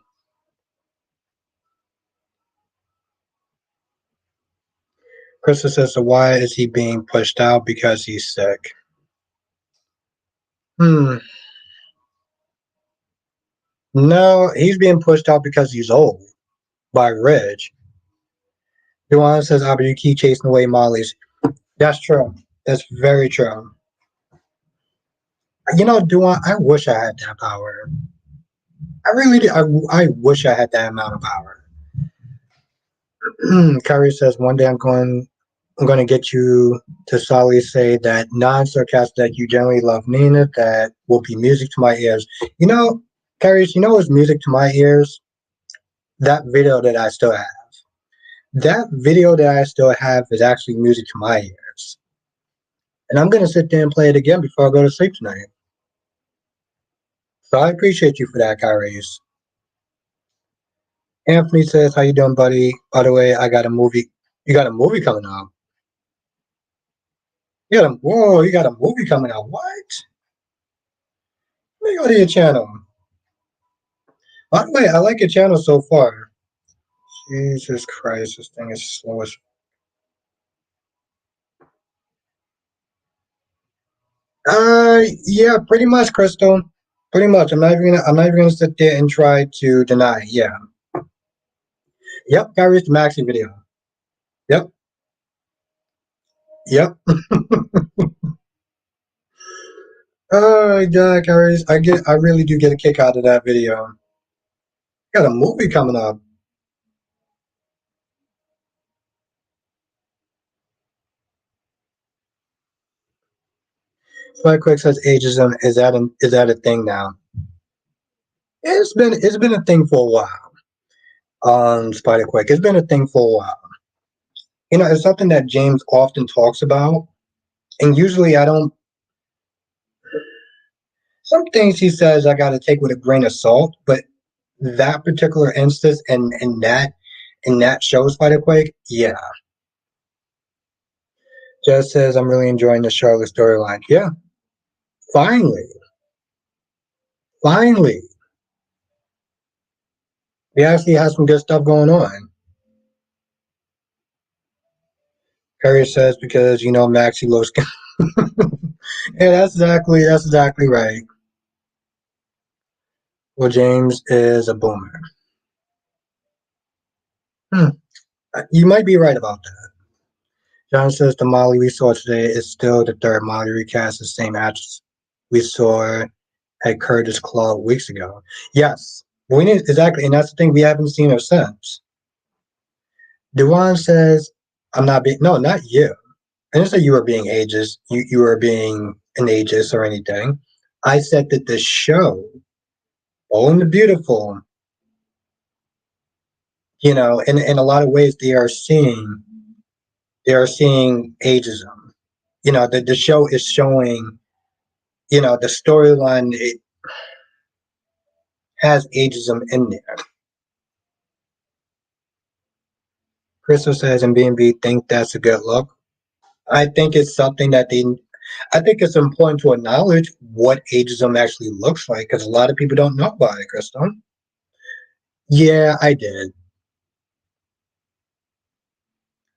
Krista says, so why is he being pushed out? Because he's sick. Hmm. No, he's being pushed out because he's old by Ridge. Duane says, but you keep chasing away Molly's. That's true. That's very true. Duane, I wish I had that power. I really do. I wish I had that amount of power. Kyrie says, one day I'm going to get you to solidly say that non-sarcastic that you generally love Nina. That will be music to my ears. Kyrie, what's music to my ears? That video that I still have. That video that I still have is actually music to my ears. And I'm going to sit there and play it again before I go to sleep tonight. So I appreciate you for that, Kyrie. Anthony says, how you doing, buddy? By the way, I got a movie. You got a movie coming out. You got a movie coming out. What? Let me go to your channel. By the way, I like your channel so far. Jesus Christ, this thing is slow as. Yeah, pretty much, Crystal. Pretty much. I'm not even gonna sit there and try to deny. Yeah. Yep, Kyrie's the Maxi video. Yep. Yep. Oh yeah, Kyrie's. I really do get a kick out of that video. Got a movie coming up. Spy Quick says ageism is that a thing now? It's been a thing for a while. Spider Quick. It's been a thing for a while. It's something that James often talks about, and usually I don't. Some things he says I got to take with a grain of salt, but that particular instance and that show Spider Quake, yeah. Jess says I'm really enjoying the Charlotte storyline. Yeah, finally, finally. He actually has some good stuff going on. Harry says because Maxie looks. Yeah, that's exactly right. Well, James is a boomer. Hmm. You might be right about that. John says the Molly we saw today is still the third Molly recast, the same actress we saw at Curtis Claw weeks ago. Yes, we need exactly, and that's the thing. We haven't seen her since. Dewan says, "I'm not being no, not you. I didn't say you were being ageist. You were being an ageist or anything. I said that the show, Bold and the Beautiful, in a lot of ways they are seeing ageism. The show is showing, the storyline it has ageism in there. Crystal says, and B&B think that's a good look. I think it's something that I think it's important to acknowledge what ageism actually looks like because a lot of people don't know about it, Crystal. Yeah, I did.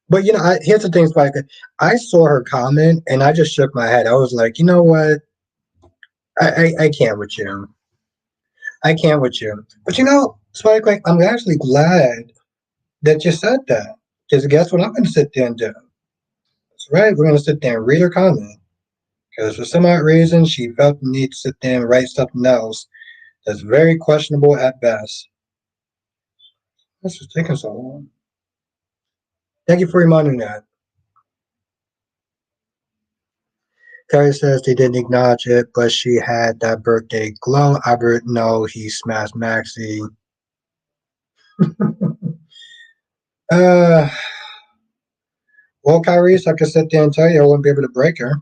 But here's the thing, Spike. I saw her comment and I just shook my head. I was like, you know what? I can't with you. I can't with you. But Spike, like, I'm actually glad that you said that. Because guess what I'm going to sit there and do? That's right. We're going to sit there and read her comment. Because for some odd reason, she felt the need to sit there and write something else that's very questionable at best. This is taking so long. Thank you for reminding that. Terry says they didn't acknowledge it, but she had that birthday glow. Albert, no, he smashed Maxie. uh, well, Kyrie, I could sit there and tell you I wouldn't be able to break her.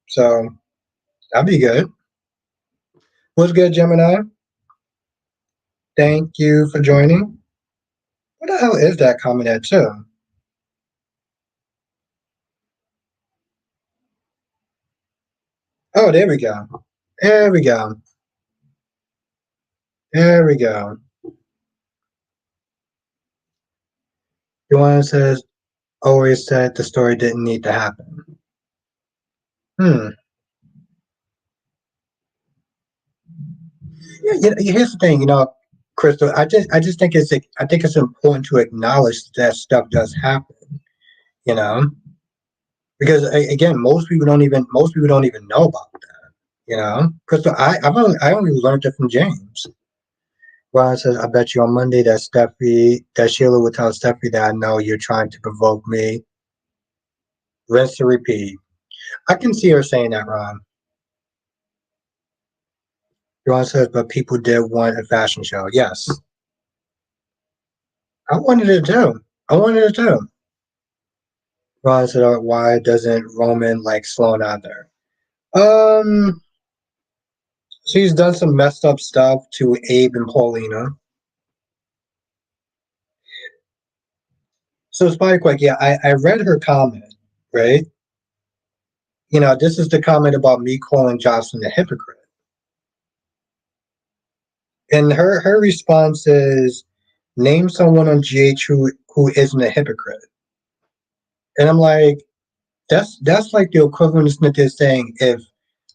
So that'd be good. What's good, Gemini? Thank you for joining. What the hell is that comment at, too? Oh, there we go. There we go. There we go. Joanna says, always said the story didn't need to happen. Hmm. Yeah, here's the thing, Crystal. I just think it's important to acknowledge that stuff does happen. You know, because again, most people don't even know about that. Crystal. I only learned it from James. Ron says, "I bet you on Monday that Sheila will tell Steffi that I know you're trying to provoke me." Rinse and repeat. I can see her saying that, Ron. Ron says, "But people did want a fashion show." Yes, I wanted it too. I wanted it too. Ron said, "Why doesn't Roman like Sloan either?" Um, she's done some messed up stuff to Abe and Paulina. So Spike, like, yeah, I read her comment, right? This is the comment about me calling Jocelyn a hypocrite. And her response is, name someone on GH who isn't a hypocrite. And I'm like, that's like the equivalent of Smith is saying if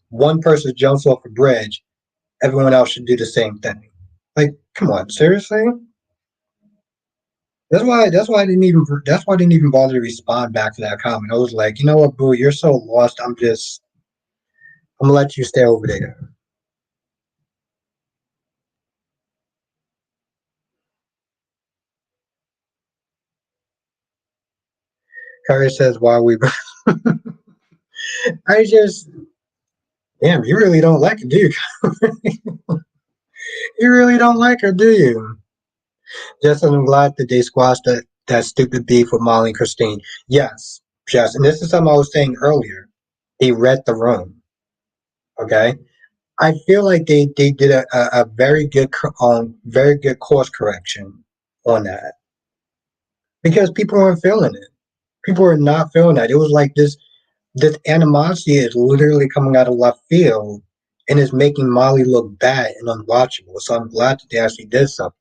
one person jumps off a bridge, everyone else should do the same thing. Like, come on, seriously? That's why I didn't even bother to respond back to that comment. I was like, you know what, boo, you're so lost. I'm gonna let you stay over there. Harry says, why we I just damn, you really don't like it, do you? You really don't like her, do you? Just I'm glad that they squashed that stupid beef with Molly and Christine. Yes, yes, and this is something I was saying earlier. They read the room. Okay, I feel like they did a very good course correction on that because people weren't feeling it. People were not feeling that. It was like this animosity is literally coming out of left field and is making Molly look bad and unwatchable. So I'm glad that they actually did something.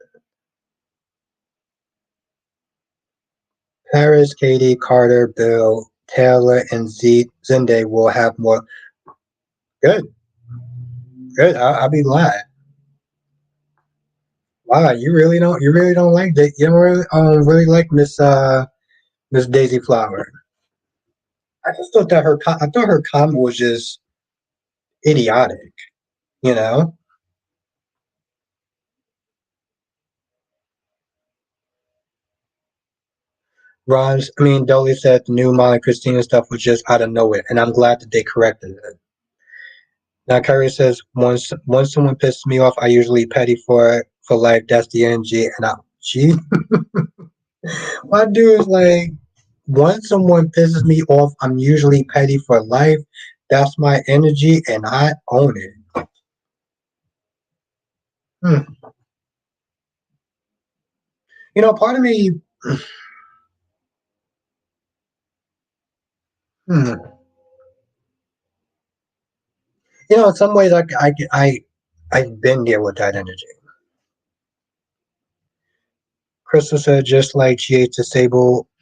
Harris, Katie, Carter, Bill, Taylor, and Zende will have more. Good, good. I'll be glad. Wow, you really don't like that. You don't really like Miss Daisy Flower. I just thought that I thought her comment was just idiotic. You know, Dolly said the new Molly Christina stuff was just out of nowhere, and I'm glad that they corrected it. Now Carrie says once someone pisses me off, I usually petty for life. That's the energy, and she my dude is like once someone pisses me off, I'm usually petty for life. That's my energy, and I own it. Hmm. Part of me, hmm, in some ways, I've been there with that energy. Crystal said, just like GH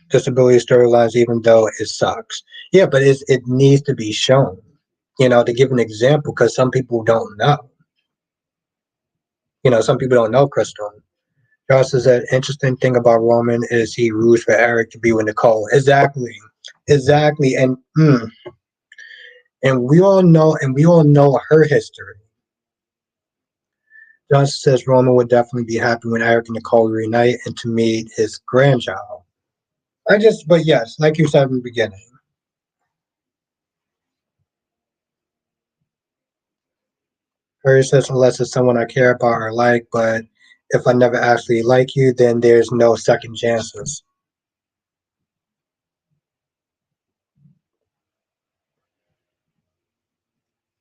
disability storylines, even though it sucks. Yeah, but it needs to be shown, to give an example, because some people don't know. Some people don't know Crystal. Josh says that interesting thing about Roman is he roots for Eric to be with Nicole. Exactly. Exactly. And we all know her history. Johnson says Roman would definitely be happy when Eric and Nicole reunite and to meet his grandchild. But yes, like you said in the beginning, Harry says unless it's someone I care about or like, but if I never actually like you, then there's no second chances.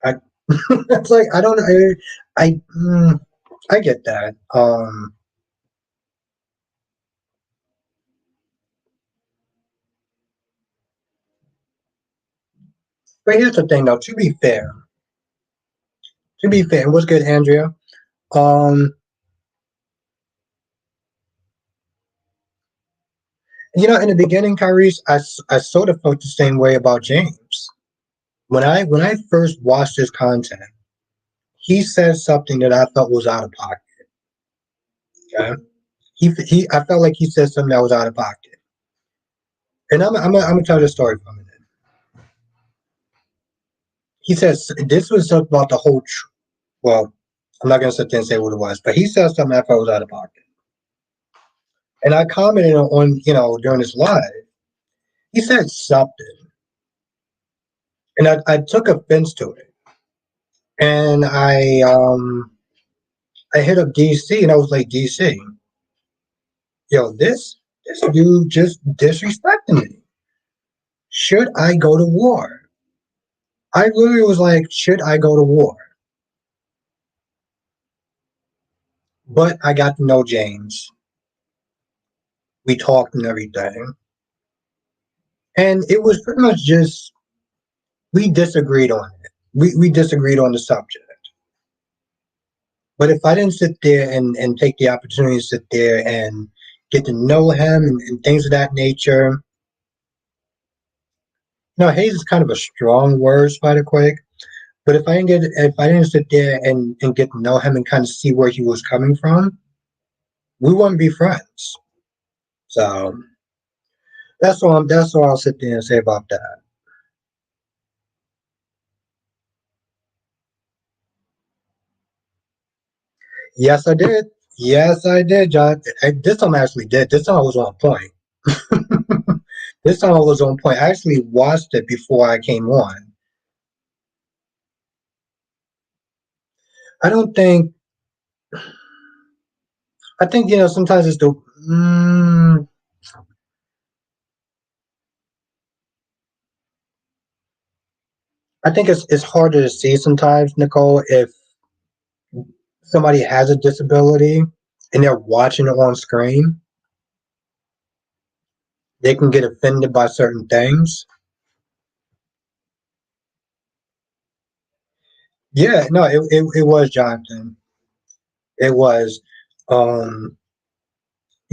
I, it's like I don't know. I get that. But here's the thing, though. To be fair, what's good, Andrea? Um, in the beginning, Kyrie's, I sort of felt the same way about James. When I first watched his content, he said something that I felt was out of pocket. Okay, I felt like he said something that was out of pocket. And I'm gonna tell this story for a minute. He says this was something about the whole. Well, I'm not gonna sit there and say what it was, but he said something I felt was out of pocket. And I commented on during this live. He said something, and I took offense to it. And I hit up DC and I was like, DC, yo, this dude just disrespecting me. Should I go to war? I literally was like, should I go to war? But I got to know James. We talked and everything. And it was pretty much just we disagreed on it. We disagreed on the subject. But if I didn't sit there and take the opportunity to sit there and get to know him and things of that nature, haze is kind of a strong word, Spider Quake. But if I didn't sit there and get to know him and kind of see where he was coming from, we wouldn't be friends. So that's all I'll sit there and say about that. Yes, I did. Yes, I did, John. This time I actually did. This time I was on point. This time I was on point. I actually watched it before I came on. I don't think. I think sometimes it's the. I think it's harder to see sometimes, Nicole, if somebody has a disability and they're watching it on screen, they can get offended by certain things. Yeah, no, it was Jonathan. It was. You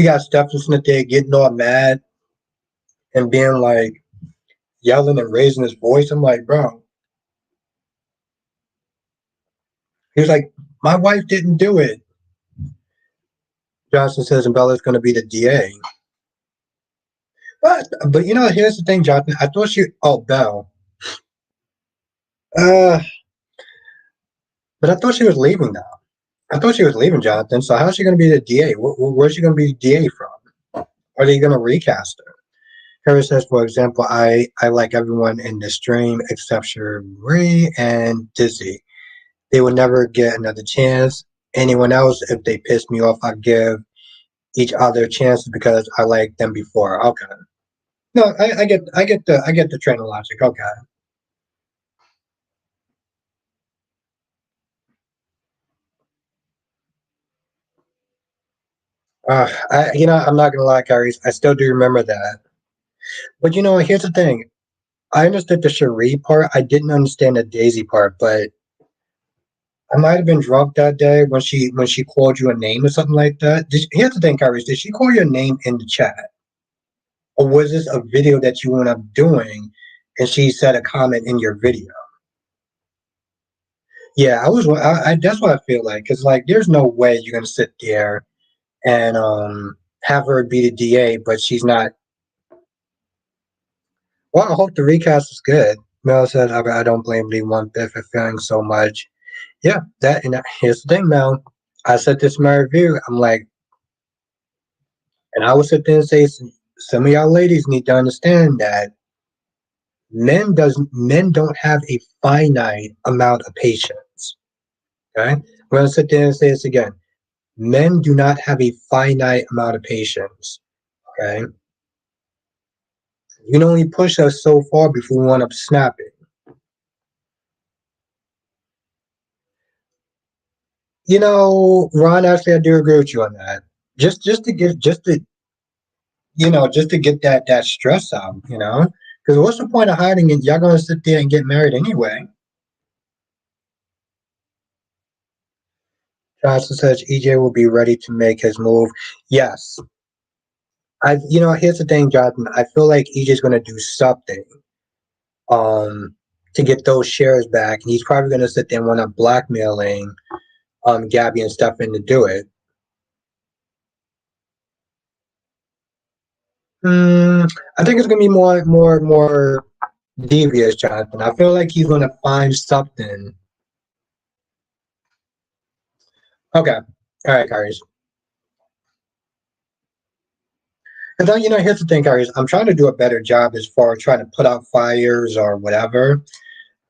got Stephenson there getting all mad. and being like yelling and raising his voice. I'm like, bro. He was like, my wife didn't do it. Johnson says, and Bella's going to be the DA. But here's the thing, Jonathan. I thought she. Oh, Belle. Uh, but I thought she was leaving now. I thought she was leaving, Jonathan. So how's she going to be the DA? Where's she going to be the DA from? Are they going to recast her? Harris says, for example, I like everyone in the stream except Cherie and Dizzy. They will never get another chance. Anyone else, if they piss me off, I give each other chances because I like them before. Okay. No, I get the train of logic. Okay. I'm not gonna lie, Kyrie. I still do remember that. But here's the thing. I understood the Cherie part. I didn't understand the Daisy part, but I might have been drunk that day when she called you a name or something like that. Here's the thing, Kyrie. Did she call your name in the chat, or was this a video that you ended up doing, and she said a comment in your video? Yeah, that's what I feel like. Cause like, there's no way you're gonna sit there and have her be the DA, but she's not. Well, I hope the recast is good. Mel said, I don't blame Lee one bit for feeling so much. Yeah, here's the thing, Mel. I said this in my review. I'm like, and I would sit there and say, some of y'all ladies need to understand that men don't have a finite amount of patience. Okay, I'm gonna sit there and say this again. Men do not have a finite amount of patience. Okay, you can only push us so far before we want to snap it. Ron, actually, I do agree with you on that. Just to get that stress out. Because what's the point of hiding it? Y'all gonna sit there and get married anyway. Johnson says EJ will be ready to make his move. Yes, here's the thing, Jonathan. I feel like EJ's gonna do something, to get those shares back, and he's probably gonna sit there and want to blackmailing, Gabby and Stefan to do it. I think it's gonna be more devious, Jonathan. I feel like he's gonna find something. Okay, all right, guys. And then here's the thing, guys. I'm trying to do a better job as far as trying to put out fires or whatever.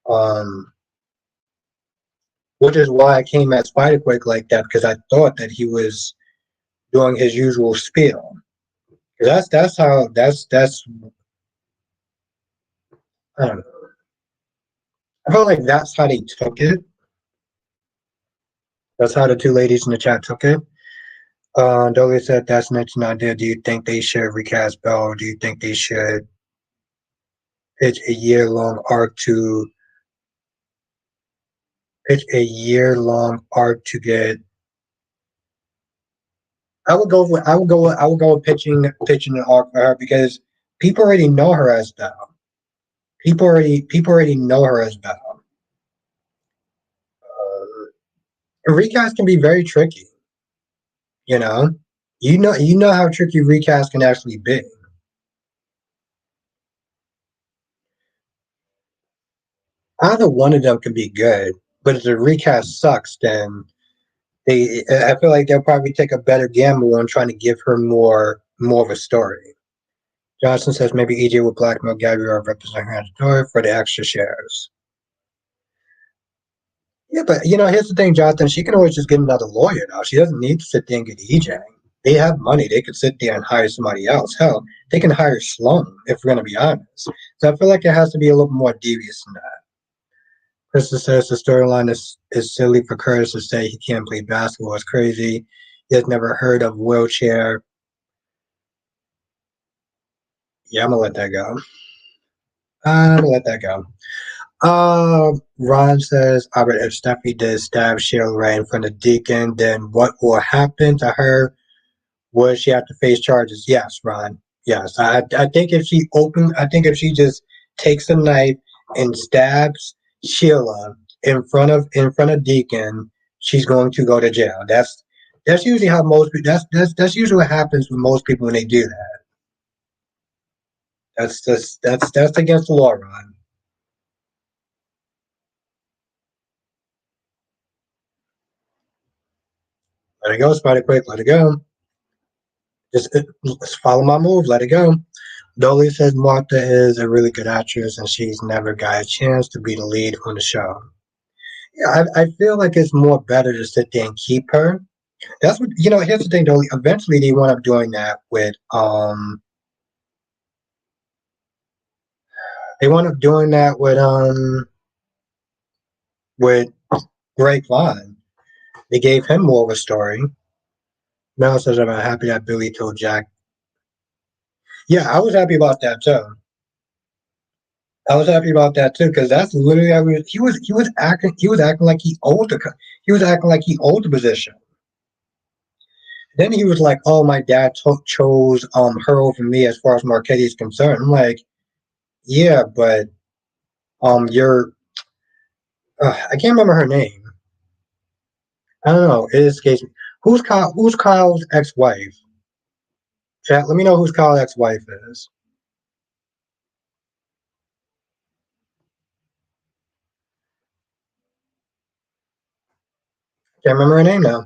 Um, which is why I came at Spiderquake like that, because I thought that he was doing his usual spiel. That's how that's I don't know. I felt like that's how they took it. That's how the two ladies in the chat took it. Dolly said that's an interesting idea. Do you think they should recast Bell, or do you think they should pitch a year long arc to get? I would go with pitching an arc for her, because people already know her as Bell. People already know her as Bell. A recast can be very tricky. You know, you know how tricky recast can actually be. Either one of them can be good, but if the recast sucks, then I feel like they'll probably take a better gamble on trying to give her more of a story. Johnson says maybe EJ will blackmail Gabby or represent her at the door for the extra shares. Yeah, but here's the thing, Jonathan. She can always just get another lawyer now. She doesn't need to sit there and get EJ. They have money. They could sit there and hire somebody else. Hell, they can hire Sloan, if we're going to be honest. So I feel like it has to be a little more devious than that. Krista says the storyline is silly for Curtis to say he can't play basketball. It's crazy. He has never heard of wheelchair. Yeah, I'm gonna let that go. I'm gonna let that go. Ron says, Albert, if Steffi did stab Cheryl right in front of Deacon, then what will happen to her? Would she have to face charges? Yes, Ron. Yes, I think if she open, I think if she just takes a knife and stabs Sheila in front of Deacon, she's going to go to jail. That's usually how most that's usually what happens with most people when they do that. That's against the law, Ron. Let it go, Spider Quick. Let it go. Just follow my move. Let it go. Dolly says Martha is a really good actress and she's never got a chance to be the lead on the show. Yeah, I feel like it's more better to sit there and keep her. That's what you know. Here's the thing, though. Eventually, they wound up doing that with they wound up doing that with Greg Vaughn. They gave him more of a story. Mel says, "I'm happy that Billy told Jack." Yeah, I was happy about that too. I was happy about that too because that's literally how he was acting like he was acting like he owed the position. Then he was like, "Oh, my dad chose her over me as far as Marquetti is concerned." I'm like, "Yeah, but you're I can't remember her name. I don't know. It escapes me. Who's Kyle's ex-wife? Chat. Let me know who's Kyle's ex-wife is. Can't remember her name now.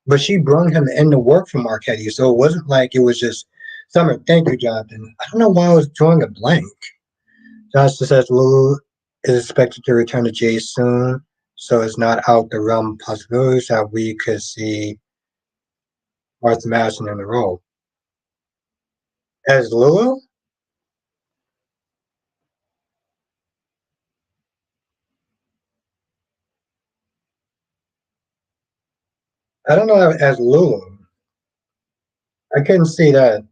But she brung him into work for Marquetti, so it wasn't like it was just summer. Thank you, Jonathan. I don't know why I was drawing a blank. Jonathan says Lulu is expected to return to Jay soon, so it's not out the realm of possibilities that we could see Martha Madison in the role as Lulu. I don't know as Lulu. I couldn't see that.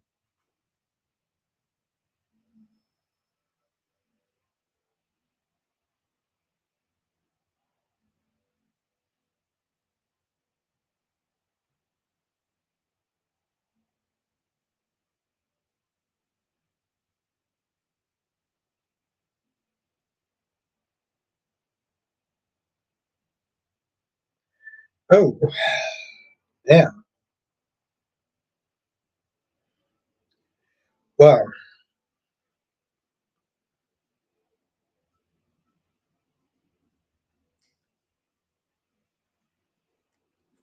Oh, yeah. Well,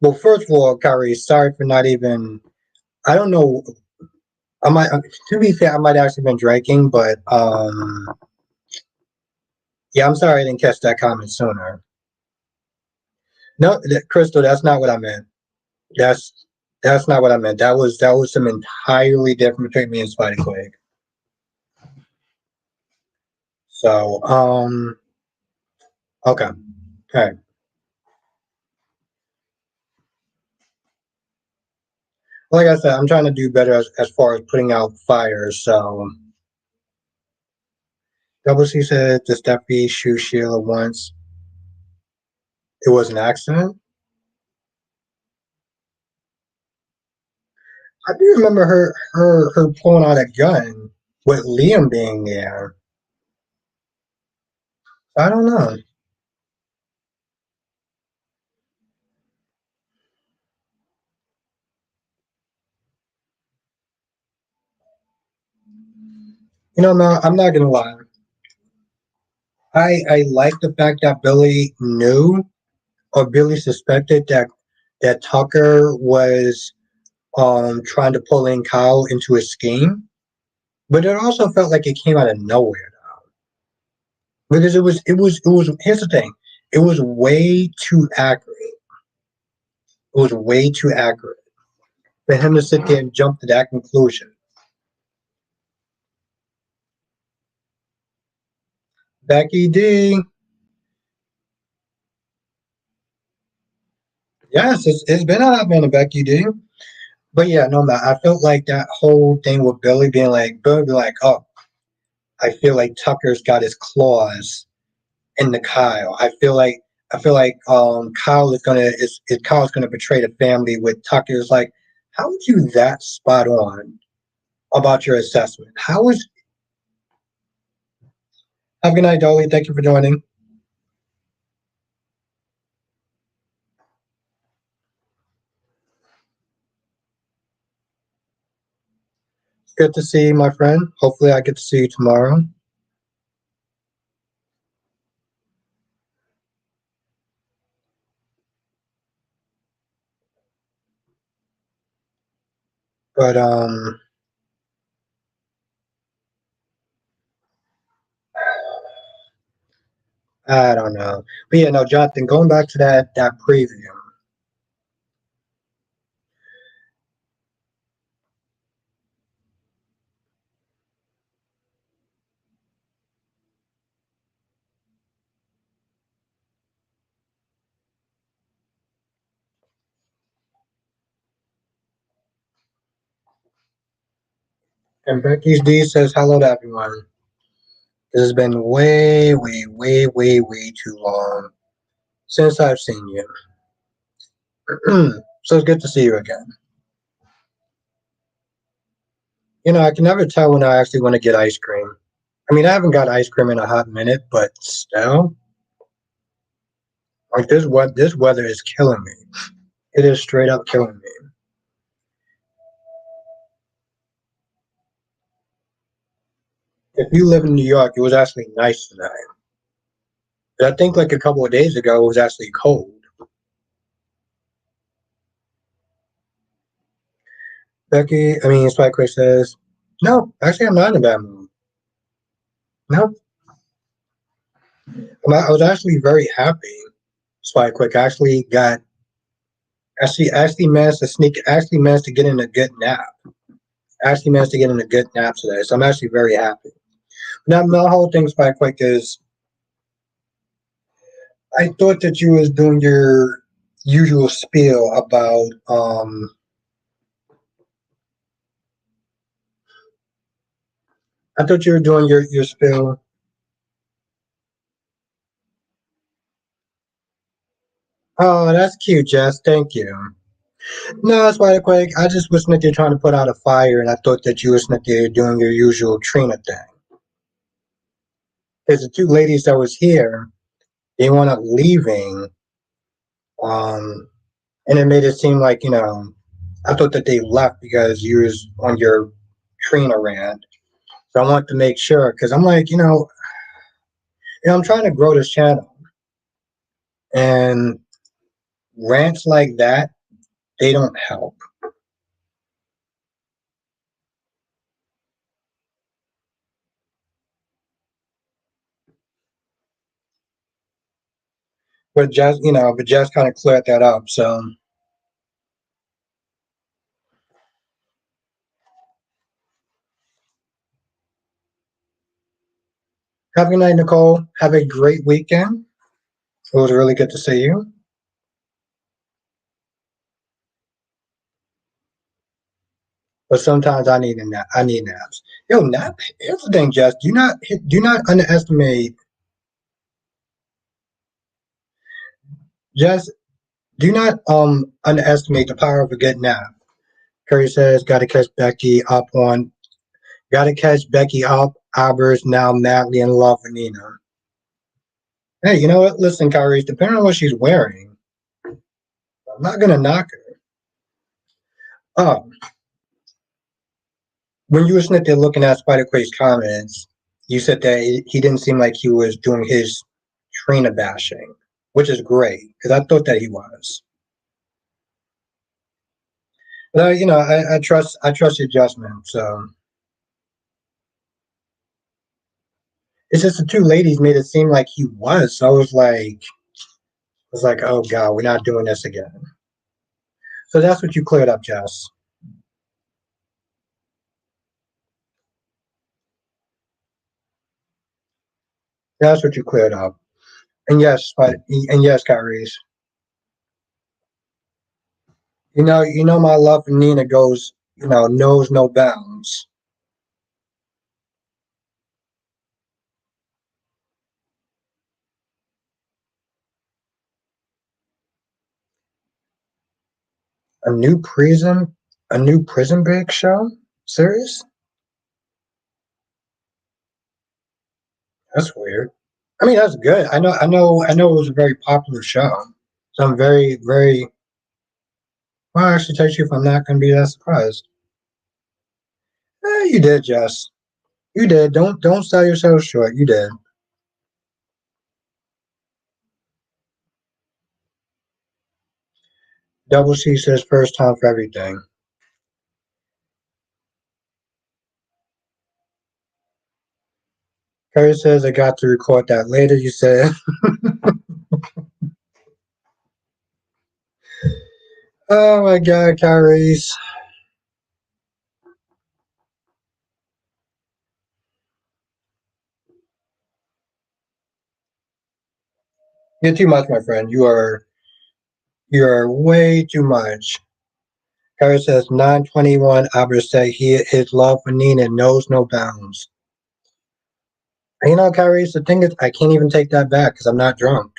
well, first of all, Kyrie, sorry for not even. I don't know. I might, to be fair, I might actually been drinking, but yeah, I'm sorry I didn't catch that comment sooner. No, Crystal, that's not what I meant. That's that's not what I meant. That was some entirely different between me and Spidey Quake. So, okay, okay. Like I said, I'm trying to do better as far as putting out fires. So, Double C said the Steffi shoe Sheila once. It was an accident. I do remember her pulling out a gun with Liam being there. I don't know. You know, Mel, I'm not gonna lie. I like the fact that Billy knew or Billy suspected that Tucker was trying to pull in Kyle into his scheme, but it also felt like it came out of nowhere because it was. Here's the thing, it was way too accurate. It was way too accurate for him to sit there and jump to that conclusion. Becky D, yes, it's been a hot minute, Becky D. But yeah, no man, I felt like that whole thing with Billy be like, oh, I feel like Tucker's got his claws in the Kyle. I feel like Kyle is Kyle's gonna betray the family with Tucker's like, how are you that spot on about your assessment. How was Have a good night, Dolly. Thank you for joining. It's good to see you, my friend. Hopefully I get to see you tomorrow. But I don't know. But yeah, no, Jonathan, going back to that preview. And Becky's D says hello to everyone. This has been way, way, way, way, way too long since I've seen you. So it's good to see you again. I can never tell when I actually want to get ice cream. I mean, I haven't got ice cream in a hot minute, but still, like this weather is killing me. It is straight up killing me. If you live in New York, it was actually nice today. But I think like a couple of days ago, it was actually cold. Spike Chris says, no, actually, I'm not in a bad mood. No, I was actually very happy. Spike Quick actually managed to get in a good nap. Actually managed to get in a good nap today, so I'm actually very happy. Now, my whole thing, Spike Quick, is I thought that you was doing your usual spiel about I thought you were doing your spiel. Oh, that's cute, Jess. Thank you. No, that's why quick. I just was not there trying to put out a fire, and I thought that you was not there doing your usual Trina thing. Because the two ladies that was here, they wound up leaving, um, and it made it seem like I thought that they left because you was on your Trina rant. So I wanted to make sure because I'm like, I'm trying to grow this channel, and rants like that they don't help. But Jess kind of cleared that up. So have a good night, Nicole. Have a great weekend. It was really good to see you. But sometimes I need a nap. I need naps. Yo, nap. Here's the thing, Jess. Do not underestimate. Jess, do not underestimate the power of a good nap. Curry says, "Got to catch Becky up on. Got to catch Becky up. Albert's now madly in love with Nina." Hey, you know what? Listen, Kyrie. Depending on what she's wearing, I'm not gonna knock her. Oh, when you were sitting there looking at Spider Quake's comments, you said that he didn't seem like he was doing his Trina bashing, which is great because I thought that he was. But I trust your judgment. So it's just the two ladies made it seem like he was. So I was like, oh god, we're not doing this again. So that's what you cleared up, Jess. That's what you cleared up. And yes, Kyrie. My love for Nina goes, knows no bounds. A new prison, a new Prison Break show? Serious? That's weird. I mean, that's good. I know it was a very popular show. So I'm very, very, well, I actually tell you if I'm not going to be that surprised. You did, Jess. You did. Don't sell yourself short. You did. Double C says first time for everything. Curry says I got to record that later. You said, oh my God, Kyrie's. You're too much, my friend. You are way too much. Curry says 921. Abra said his love for Nina knows no bounds. And Kyrie, the thing is, I can't even take that back because I'm not drunk.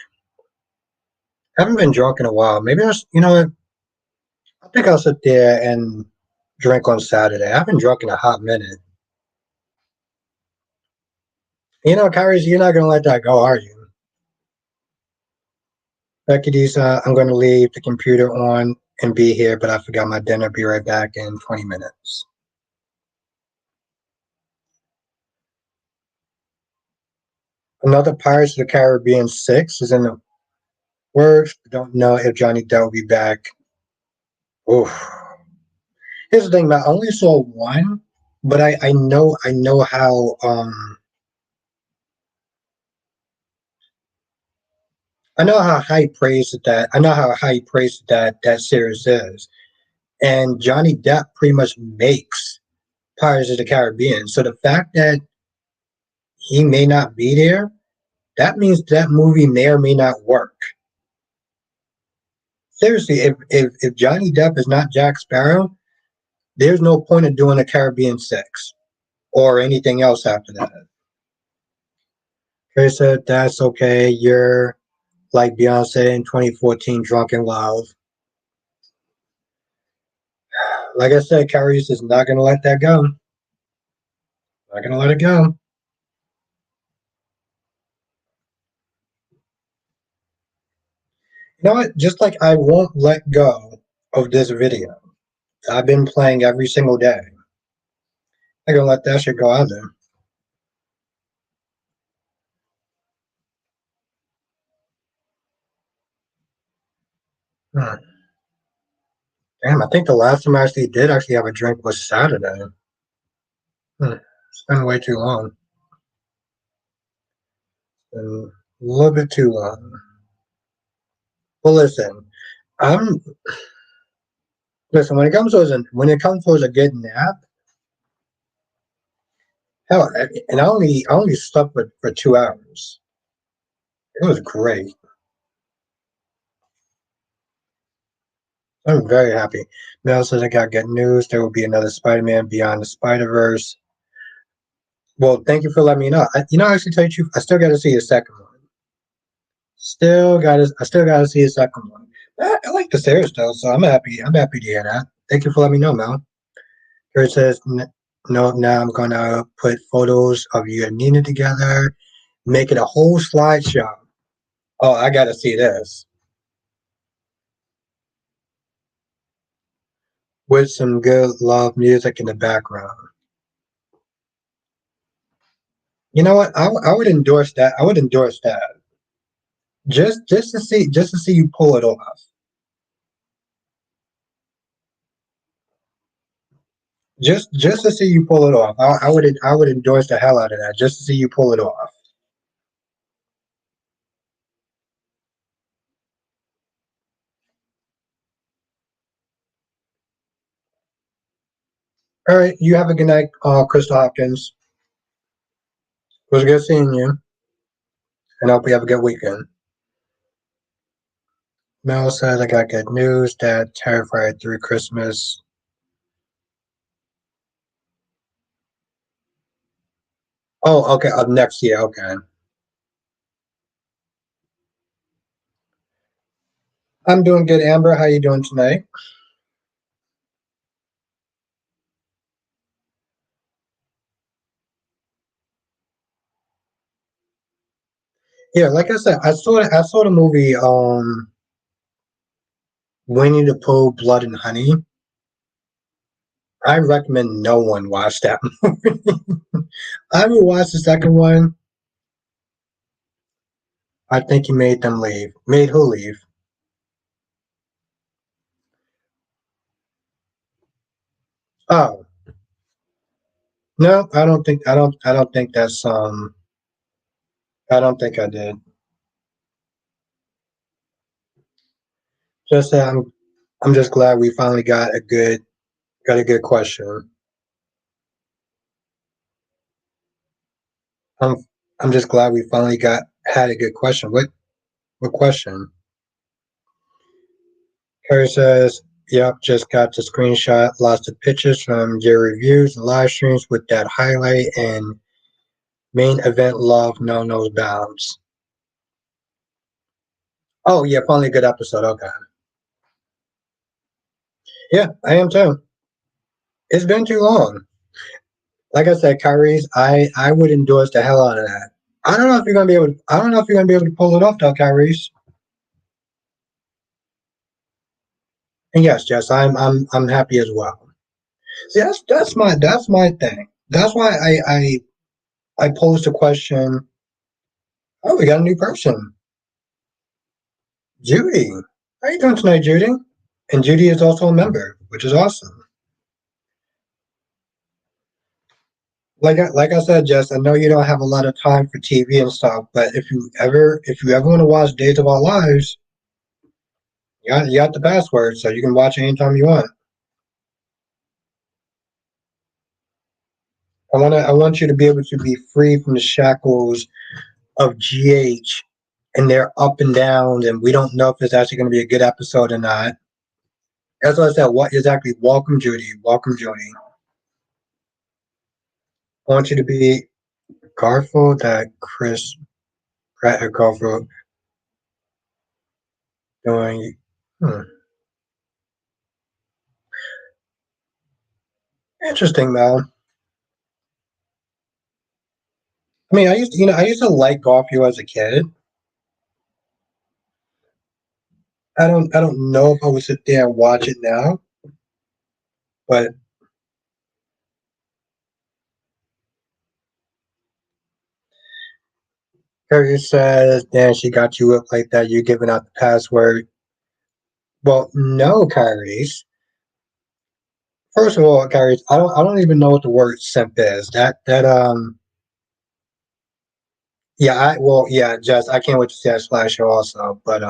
I haven't been drunk in a while. Maybe what? I think I'll sit there and drink on Saturday. I haven't drunk in a hot minute. Kyrie, you're not going to let that go, are you? Becky D's, I'm going to leave the computer on and be here, but I forgot my dinner. Be right back in 20 minutes. Another Pirates of the Caribbean 6 is in the works. Don't know if Johnny Depp will be back. Oof. Here's the thing, man. I only saw one, but I know how high praise that series is. And Johnny Depp pretty much makes Pirates of the Caribbean. So the fact that he may not be there, that means that movie may or may not work. Seriously, if Johnny Depp is not Jack Sparrow, there's no point in doing a Caribbean 6 or anything else after that. Chris said, that's okay. You're like Beyonce in 2014, Drunk in Love. Like I said, Kyrie's is not going to let that go. Not going to let it go. You know what? Just like I won't let go of this video. I've been playing every single day. I ain't gonna let that shit go either. Hmm. Damn, I think the last time I actually did actually have a drink was Saturday. It's been way too long. Been a little bit too long. Well, I'm listen. When it comes to a good nap, hell, and I only slept for 2 hours. It was great. I'm very happy. Mel says I got good news. There will be another Spider-Man Beyond the Spider-Verse. Well, thank you for letting me know. I actually tell you the truth, I still got to see the second one. I still gotta see a second one. I like the series though, so I'm happy. I'm happy to hear that. Thank you for letting me know, Mel. Kurt says, No, now I'm gonna put photos of you and Nina together, make it a whole slideshow. Oh, I gotta see this with some good love music in the background. You know what? I would endorse that. I would endorse that. Just to see you pull it off. Just to see you pull it off. I would endorse the hell out of that. Just to see you pull it off. All right. You have a good night, Crystal Hopkins. It was good seeing you, and I hope you have a good weekend. Mel says I got good news that Terrified through Christmas. Oh, okay. Up next year. Okay. I'm doing good, Amber. How you doing tonight? Yeah, like I said, I saw the movie Winnie the Pooh, Blood and Honey. I recommend no one watch that movie. I haven't watched the second one. I think he made them leave. Made who leave? Oh, no, I don't think that's I don't think I did. Just I'm just glad we finally got a good question. I'm I'm just glad we finally got had a good question. What question? Harry says, "Yep, just got the screenshot. Lots of pictures from your reviews and live streams with that highlight and main event love no knows bounds." Oh yeah, finally a good episode. Okay, yeah, I am too. It's been too long. Like I said, Kyrie's, I would endorse the hell out of that. I don't know if you're gonna be able. I don't know if you're gonna be able to pull it off though, Kyrie's. And yes, Jess, I'm happy as well. See, that's my thing. That's why I posed the question. Oh, we got a new person, Judy. How you doing tonight, Judy? And Judy is also a member, which is awesome. Like I said, Jess, I know you don't have a lot of time for TV and stuff, but if you ever want to watch Days of Our Lives, you got the password, so you can watch it anytime you want. I want you to be able to be free from the shackles of GH and their up and downs, and we don't know if it's actually going to be a good episode or not. That's what I said. What exactly? Welcome, Judy. Welcome, Judy. I want you to be Garfield. That Chris Pratt or Garfield doing. Hmm. Interesting, though. I mean, I used to like Garfield as a kid. I don't know if I would sit there and watch it now, but Harriet says, "Dan, she got you up like that. You giving out the password." Well, no, Kyrie. First of all, Kyrie, I don't even know what the word simp is. Yeah, yeah, Jess, I can't wait to see that Splash show also. But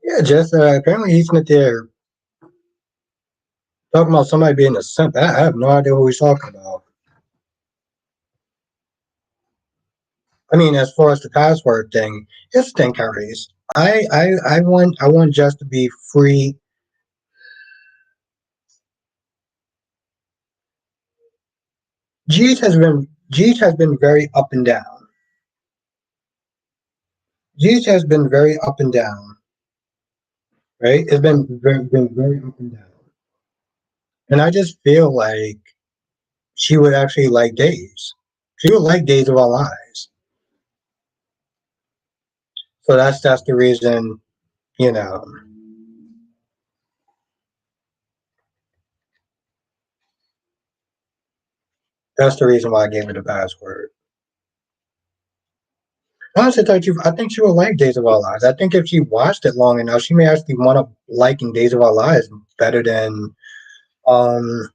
yeah, Jess, apparently he's not there talking about somebody being a simp. I have no idea who he's talking about. I mean, as far as the password thing, it's the thing, Kyrie. I want Jess to be free. Jeet has been very up and down. Jeet has been very up and down, right? It's been very up and down. And I just feel like she would actually like Days. She would like Days of Our Lives. So that's the reason, you know, that's the reason why I gave her the password. Honestly, I think she would like Days of Our Lives. I think if she watched it long enough, she may actually want to liking Days of Our Lives better than um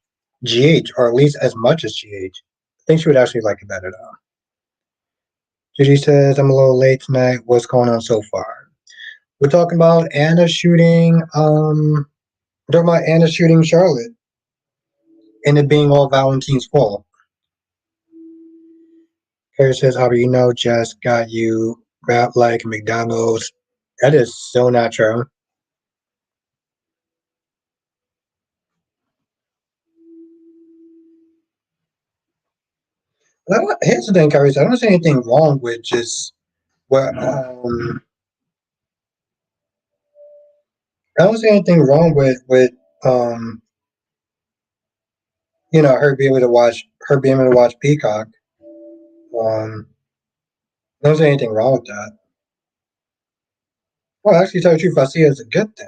GH, or at least as much as GH. I think she would actually like it better though. Judy says, "I'm a little late tonight. What's going on so far?" We're talking about Anna shooting. We're talking about Anna shooting Charlotte, and it being all Valentine's fault. Harry says, "How do you know? Just got you wrapped like McDonald's." That is so not true. Here's the thing, Harry. I don't see anything wrong with just what. I don't see anything wrong with her being able to watch her being able to watch Peacock. There's anything wrong with that. Well, actually, to tell you the truth, I see it as a good thing.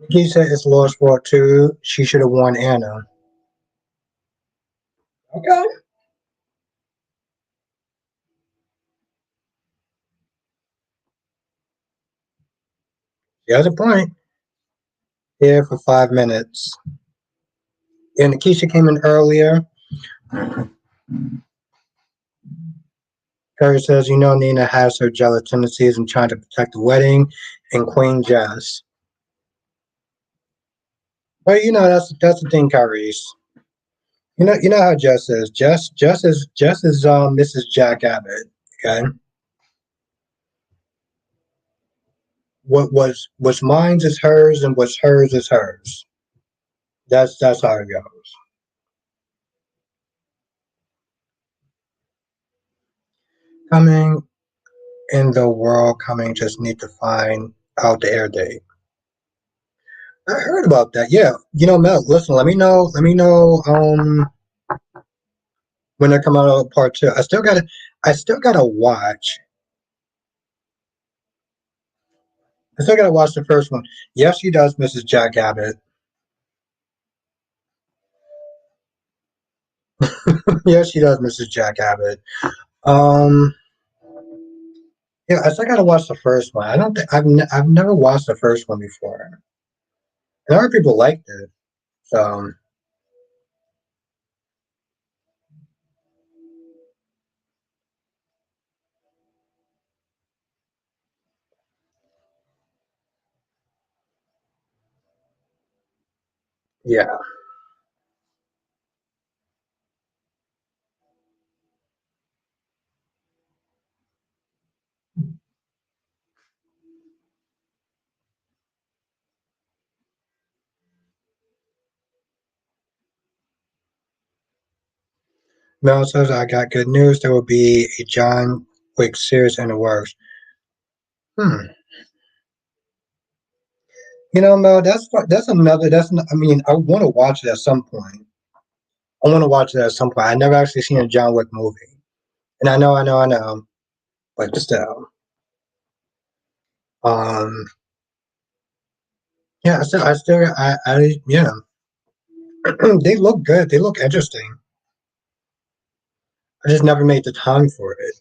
He said it's Lost World 2. She should have won Anna. Okay. She has a point. Here for 5 minutes. And Keisha came in earlier. Carrie says, you know, Nina has her jealous tendencies and trying to protect the wedding and Queen Jess. But you know, that's the thing, Kyrie. You know how Jess is. Jess is Mrs. Jack Abbott. Okay. What's mine is hers and what's hers is hers. That's how it goes. Coming in the world, coming just need to find out the air date. I heard about that. Yeah. You know, Mel, listen, let me know when they come out of part two. I still gotta watch. I still gotta watch the first one. Yes, she does, Mrs. Jack Abbott. Yes, she does, Mrs. Jack Abbott. Um, yeah, I still gotta watch the first one. I don't think I've never watched the first one before. And other people liked it. So yeah. Mel says I got good news. There will be a John Wick series in the works. Hmm. You know, Mel, that's another. I mean, I want to watch it at some point. I want to watch it at some point. I never actually seen a John Wick movie, and I know, but still, um, yeah, yeah, they look good. They look interesting. I just never made the time for it,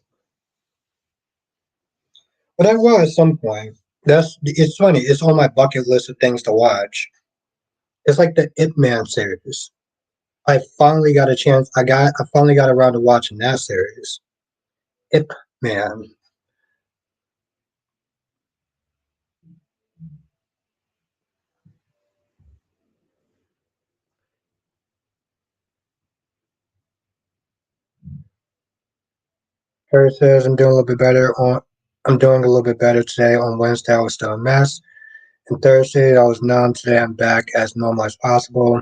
but I will at some point. It's funny. It's on my bucket list of things to watch. It's like the Ip Man series. I finally got a chance. I finally got around to watching that series. Ip Man. Harry says I'm doing a little bit better today. On Wednesday I was still a mess. And Thursday I was numb. Today I'm back as normal as possible.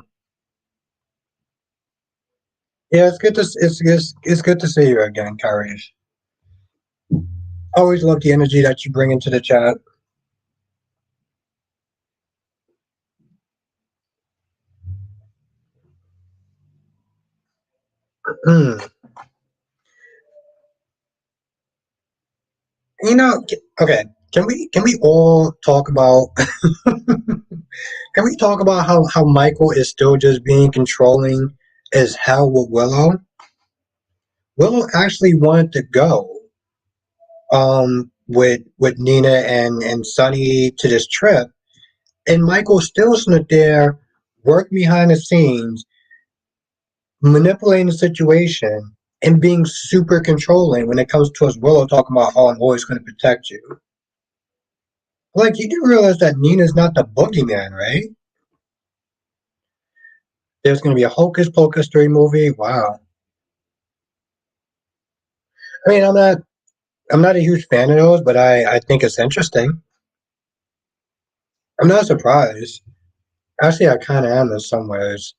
Yeah, it's good to see you again, Kyrie. Always love the energy that you bring into the chat. You know, okay. Can we all talk about can we talk about how Michael is still just being controlling as hell with Willow? Willow actually wanted to go with Nina and Sunny to this trip, and Michael still sitting there working behind the scenes, manipulating the situation and being super controlling when it comes to us Willow talking about, oh, I'm always going to protect you. Like, you do realize that Nina's not the boogeyman, right? There's going to be a Hocus Pocus 3 movie. Wow. I mean, I'm not. I'm not a huge fan of those, but I think it's interesting. I'm not surprised. Actually, I kind of am in some ways.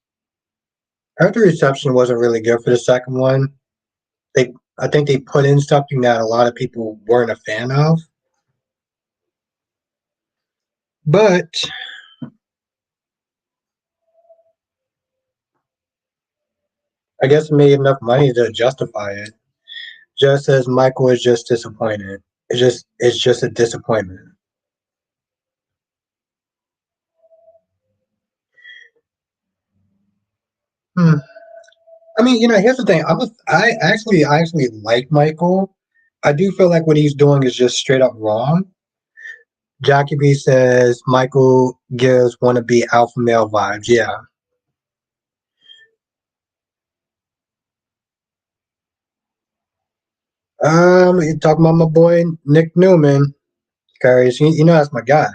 I heard the reception wasn't really good for the second one. They, I think they put in something that a lot of people weren't a fan of. But I guess it made enough money to justify it. Just as Michael is just disappointed. It's just a disappointment. Hmm. I mean, here's the thing. I actually like Michael. I do feel like what he's doing is just straight up wrong. Jackie B says Michael gives wannabe alpha male vibes. Yeah. You talking about my boy Nick Newman, cause that's my guy.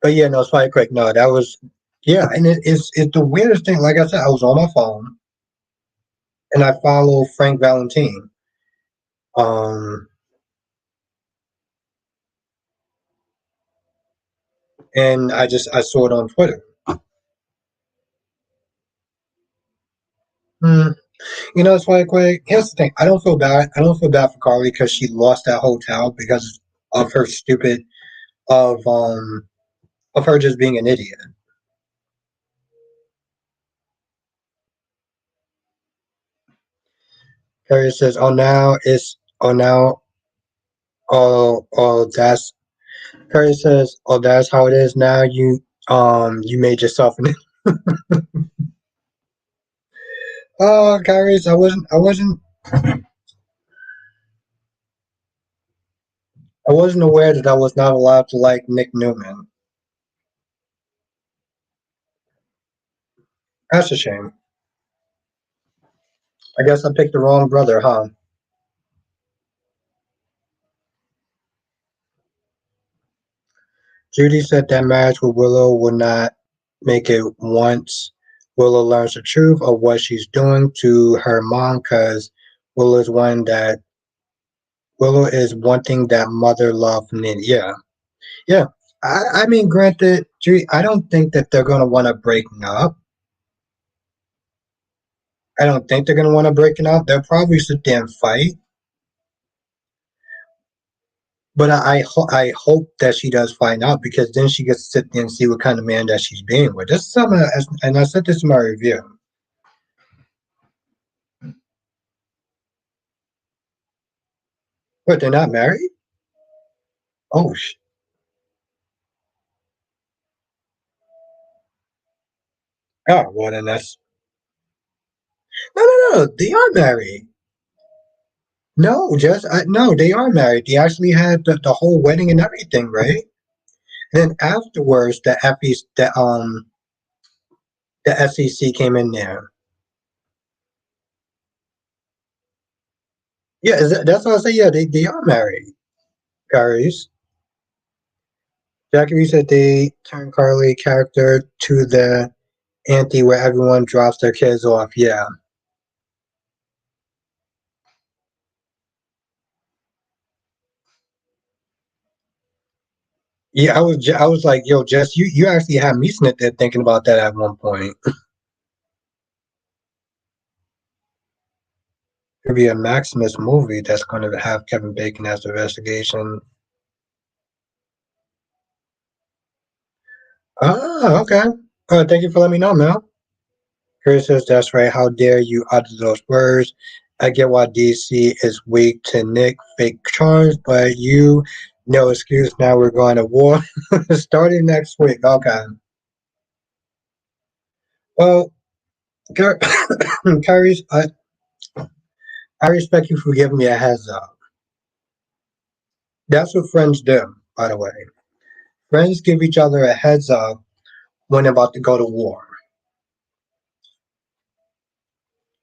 But yeah, no, Spike Quick. No, that was yeah, and it's the weirdest thing. Like I said, I was on my phone and I follow Frank Valentine. Um, and I saw it on Twitter. Hmm. It's Spike Quick. Here's the thing. I don't feel bad. I don't feel bad for Carly because she lost that hotel because of her stupid of um of her just being an idiot. Harry says, oh now that's Curry says, "Oh, that's how it is now. You made yourself an." Oh, Kyrie, I wasn't aware that I was not allowed to like Nick Newman. That's a shame. I guess I picked the wrong brother, huh? Judy said that marriage with Willow will not make it once Willow learns the truth of what she's doing to her mom, because Willow is one that Willow is wanting that mother love from Nene. Yeah, yeah. I mean, granted, Judy, I don't think that they're gonna want to breaking up. I don't think they're gonna want to break it up. They'll probably sit there and fight. But I hope that she does find out, because then she gets to sit there and see what kind of man that she's being with. This is something, and I said this in my review. But they're not married? Oh, oh, well then that's no, no, no. They are married. No, no, they are married. They actually had the whole wedding and everything, right? And then afterwards, the SEC came in there. Yeah, that's what I say. Yeah, they are married, guys. Jackie said they turned Carly character to the auntie where everyone drops their kids off. Yeah, yeah. I was like, yo, Jess, you actually had me sitting there thinking about that at one point. Could be a Maximus movie that's going to have Kevin Bacon as the investigation. Ah, okay. Thank you for letting me know, Mel. Chris says, that's right. How dare you utter those words? I get why DC is weak to Nick fake charms, but no excuse. Now we're going to war starting next week. Okay. Well, Kyrie, I respect you for giving me a heads up. That's what friends do, by the way. Friends give each other a heads up when they're about to go to war.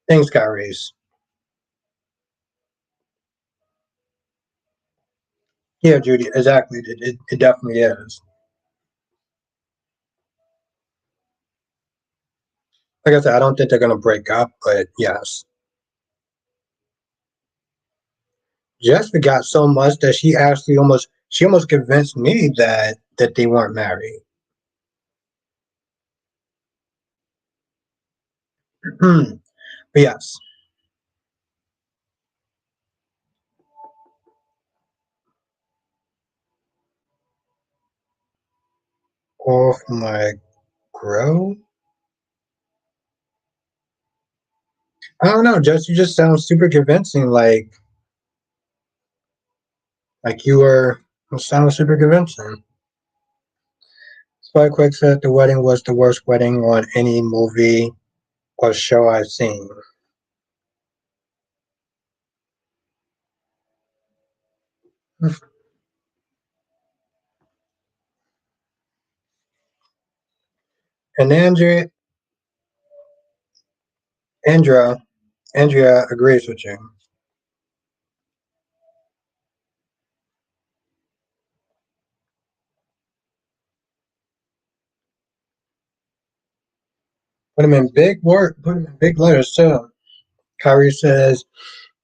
Thanks, Kyrie. Yeah, Judy, exactly. It definitely is. Like I said, I don't think they're going to break up, but yes. Jessica got so much that she almost convinced me that they weren't married. But yes. Off my grill? I don't know, Jess, you just sound super convincing, like you sound super convincing. Spy Quick said the wedding was the worst wedding on any movie or show I've seen. And Andrea, Andrea agrees with you. Put them in big work, put them in big letters too. Kyrie says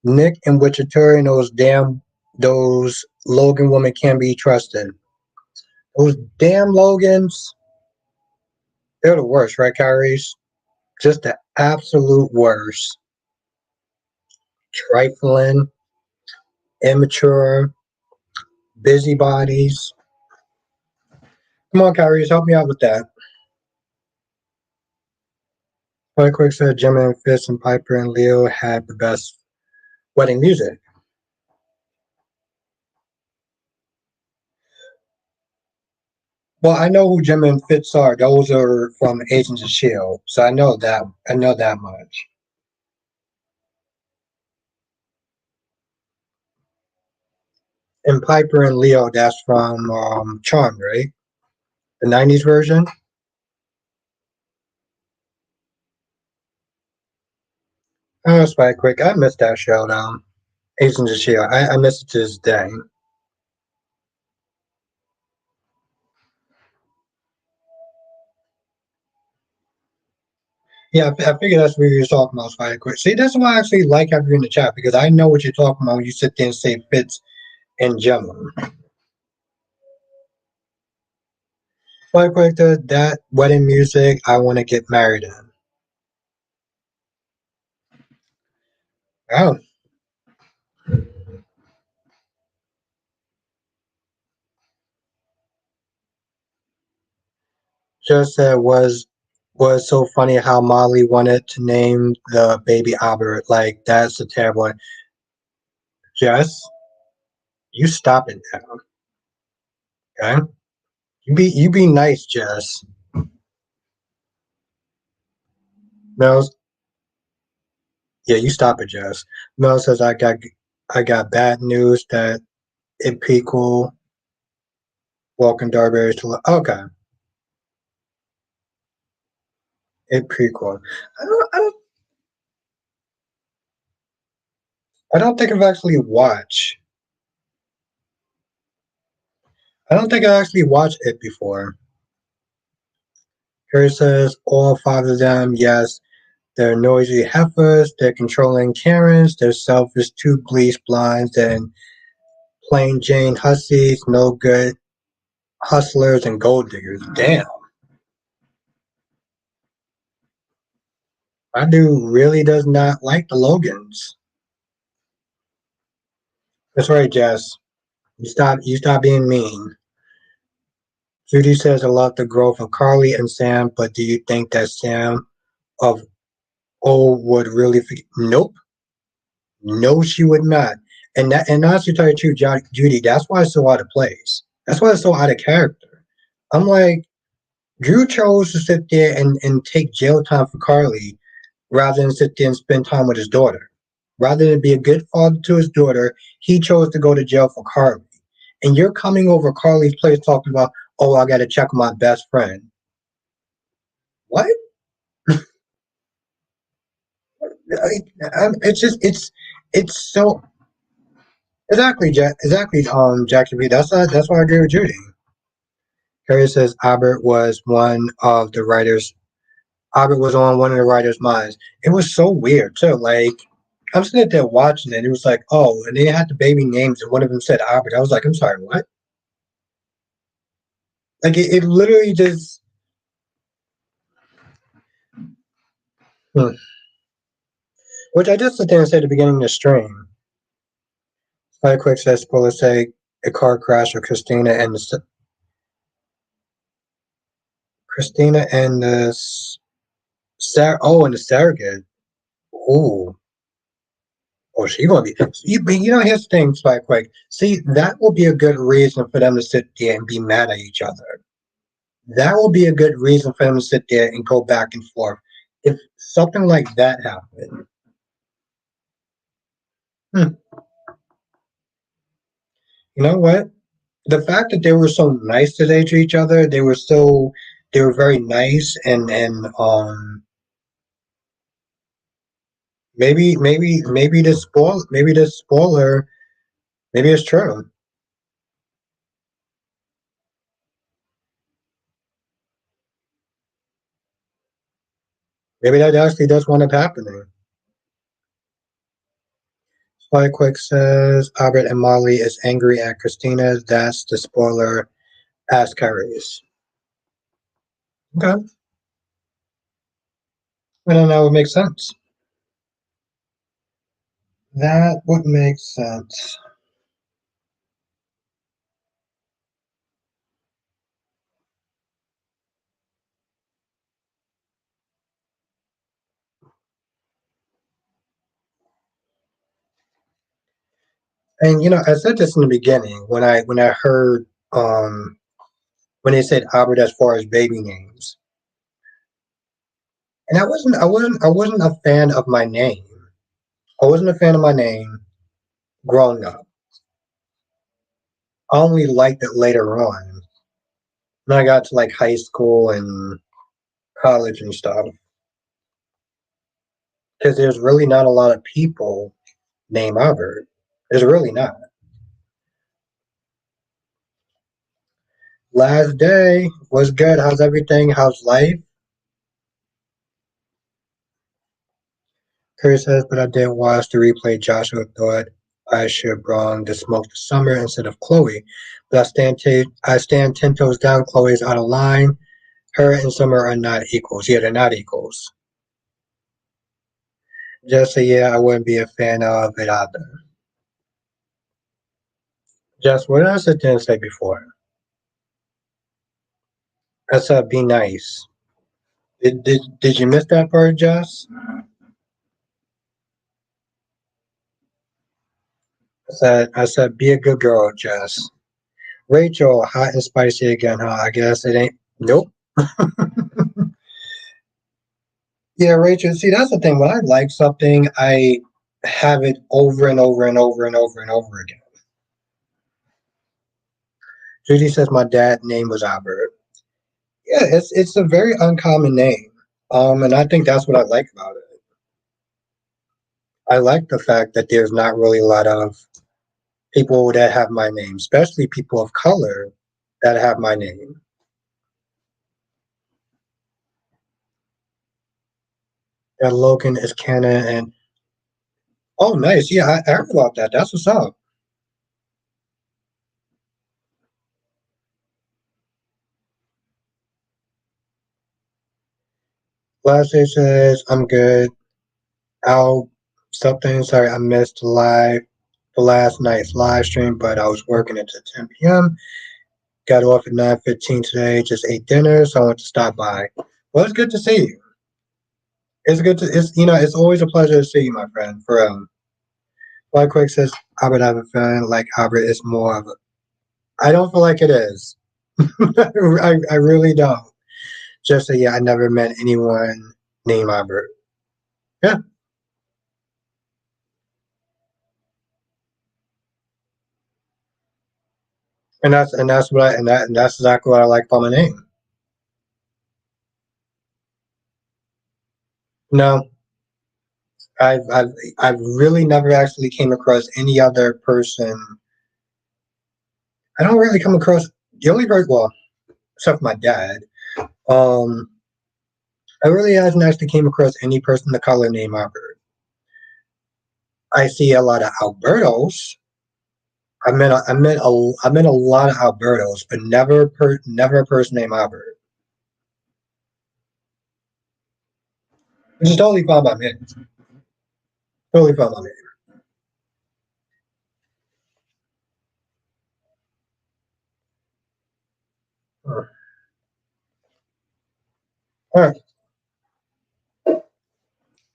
Nick and Wichita and those Logan women can't be trusted. Those damn Logans, they're the worst, right, Kyrie's? Just the absolute worst. Trifling, immature, busybodies. Come on, Kyrie, help me out with that. Like Quick said, Jim and Fitz and Piper and Leo had the best wedding music. Well, I know who Jim and Fitz are. Those are from Agents of Shield, so I know that. I know that much. And Piper and Leo, that's from Charmed, right? The '90s version. Oh, Spike Quick. I missed that show though. Agents of Shield. I miss it to this day. Yeah, I figured that's what you were talking about, Spike Quick. See, that's why I actually like having you in the chat because I know what you're talking about when you sit there and say Fitz and Gemma. Spike Quick, that wedding music, I want to get married in. Oh, just was so funny how Molly wanted to name the baby Albert. Like that's a terrible one. Jess, you stop it now, okay? You be nice, Jess. Mel, yeah, you stop it, Jess. Mel says I got bad news that it prequel Walking Darberries to okay. It prequel. I don't I don't I don't think I've actually watched. I don't think I actually watched it before. Harry says all five of them, yes. They're noisy heifers, they're controlling Karens, they're selfish two bleach blinds and plain Jane hussies, no good hustlers and gold diggers. Damn. My dude really does not like the Logans. That's right, Jess. You stop being mean. Judy says I love the growth of Carly and Sam, but do you think that Sam of old would really forget? Nope. No, she would not. And honestly, tell you the truth, Judy, that's why it's so out of place. That's why it's so out of character. I'm like, Drew chose to sit there and take jail time for Carly rather than sit there and spend time with his daughter. Rather than be a good father to his daughter, he chose to go to jail for Carly. And you're coming over Carly's place talking about, oh, I got to check on my best friend. What? It's just it's so exactly exactly Jackie B. That's why I agree with Judy. Harry says Albert was one of the writers. Albert was on one of the writers' minds. It was so weird too. Like I'm sitting there watching it. It was like, oh, and they had the baby names, and one of them said Albert. I was like, I'm sorry, what? Like it literally just. Hmm. Which I just sit there and say at the beginning of the stream. Fire quick says, spoiler say a car crash with Christina and the Sarah. Oh, and the surrogate. Ooh. Oh, she gonna be. Here's the thing, Spike Quick. See, that will be a good reason for them to sit there and be mad at each other. That will be a good reason for them to sit there and go back and forth. If something like that happened, hmm, you know what? The fact that they were so nice today to each other, they were very nice, and maybe this spoiler, maybe it's true. Maybe that actually does wind up happening. Spy Quick says Albert and Molly is angry at Christina. That's the spoiler. Ask Harry's. Okay, I don't know. It makes sense. That would make sense. And I said this in the beginning when I heard um when they said Albert as far as baby names, and I wasn't a fan of my name. I wasn't a fan of my name growing up. I only liked it later on when I got to like high school and college and stuff because there's really not a lot of people named Albert. There's really not. Last day was good. How's everything? How's life? Curry says, but I didn't watch the replay. Joshua thought I should bring the smoke to Summer instead of Chloe. But I stand 10 toes down. Chloe's out of line. Her and Summer are not equals. Yeah, they're not equals. Just say, yeah, I wouldn't be a fan of it either. Just what did I sit there and say before? I said, be nice. Did you miss that part, Jess? I said, be a good girl, Jess. Rachel, hot and spicy again, huh? I guess it ain't. Nope. Yeah, Rachel. See, that's the thing. When I like something, I have it over and over and over and over and over again. Judy says my dad's name was Albert. Yeah, it's a very uncommon name. And I think that's what I like about it. I like the fact that there's not really a lot of people that have my name, especially people of color that have my name. That Logan is canon and oh, nice. Yeah, I heard about that. That's what's up. Last day says I'm good. I'll something. Sorry, I missed the last night's live stream, but I was working until 10 p.m. Got off at 9:15 today. Just ate dinner, so I want to stop by. Well, it's good to see you. It's good to it's always a pleasure to see you, my friend. For like Quick says, Albert, I have a feeling like Albert is more of a. I don't feel like it is. I really don't. Just so yeah, I never met anyone named Albert. Yeah, and that's what and that's exactly what I like about my name. No, I've really never actually came across any other person. I don't really come across the only person, well, except for my dad. Um, I really hasn't actually came across any person of color named Albert. I see a lot of Albertos. I met a lot of Albertos, but never a person named Albert. Which is totally fine by me. Totally fine by me. All right.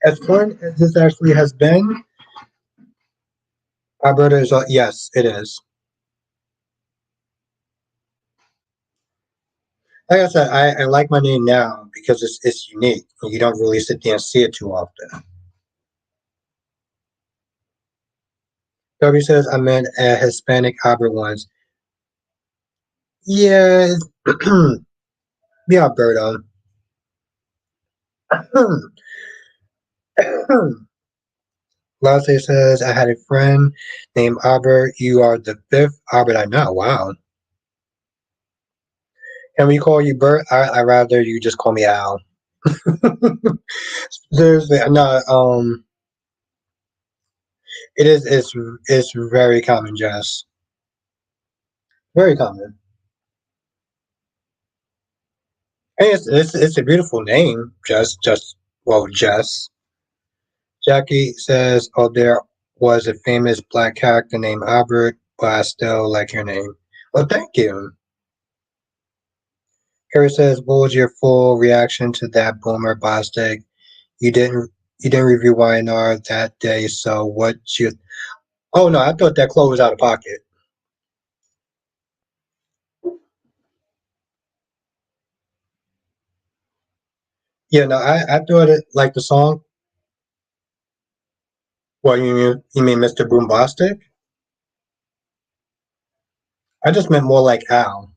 As fun as this actually has been, Alberta is yes, it is. Like I said, I like my name now because it's unique. You don't really sit there and see it too often. Toby says I met a Hispanic Albert once. Yeah, yeah, Alberta. Latte says I had a friend named Albert. You are the fifth Albert I know. Wow. Can we call you Bert? I rather you just call me Al. Seriously, no. It is. It's very common, Jess. Very common. And it's a beautiful name. Jess. Jackie says, "Oh, there was a famous black character named Albert, but I still like your name." Well, thank you. Harry says, "What was your full reaction to that boomer Bostic? You didn't you didn't review YNR that day, so what you?" Oh no, I thought that Chloe was out of pocket. Yeah, no, I thought it like the song. Well, you mean Mr. Boombastic? I just meant more like Al.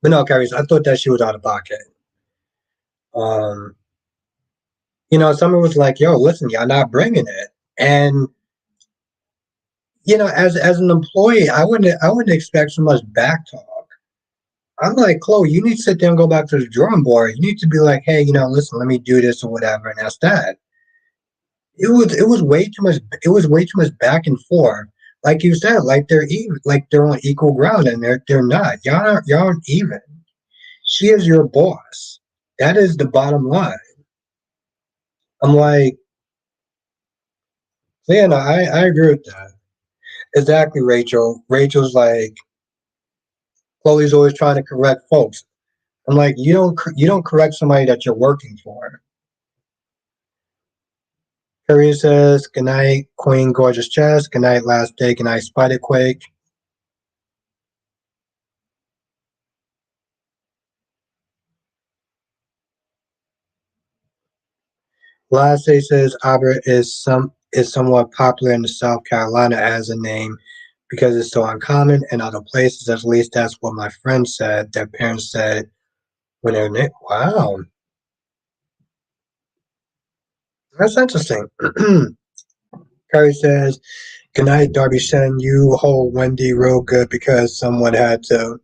But no, Carrie, I thought that she was out of pocket. Um, someone was like, "Yo, listen, y'all not bringing it," and as an employee, I wouldn't expect so much back talk. I'm like, Chloe, you need to sit there and go back to the drawing board. You need to be like, hey, listen, let me do this or whatever, and that's that. It was way too much. It was way too much back and forth. Like you said, like like they're on equal ground, and they're not. Y'all aren't even. She is your boss. That is the bottom line. I'm like, so yeah, no, I agree with that. Exactly, Rachel. Rachel's like, Chloe's always trying to correct folks. I'm like, you don't correct somebody that you're working for. Harry says, good night, Queen Gorgeous Chess. Good night, Last Day. Good night, Spiderquake. Last Day says Albert is somewhat popular in South Carolina as a name because it's so uncommon in other places. At least that's what my friend said. Their parents said when they're name. Wow, that's interesting. Harry says, good night, Darby Shen. You hold Wendy real good because someone had to.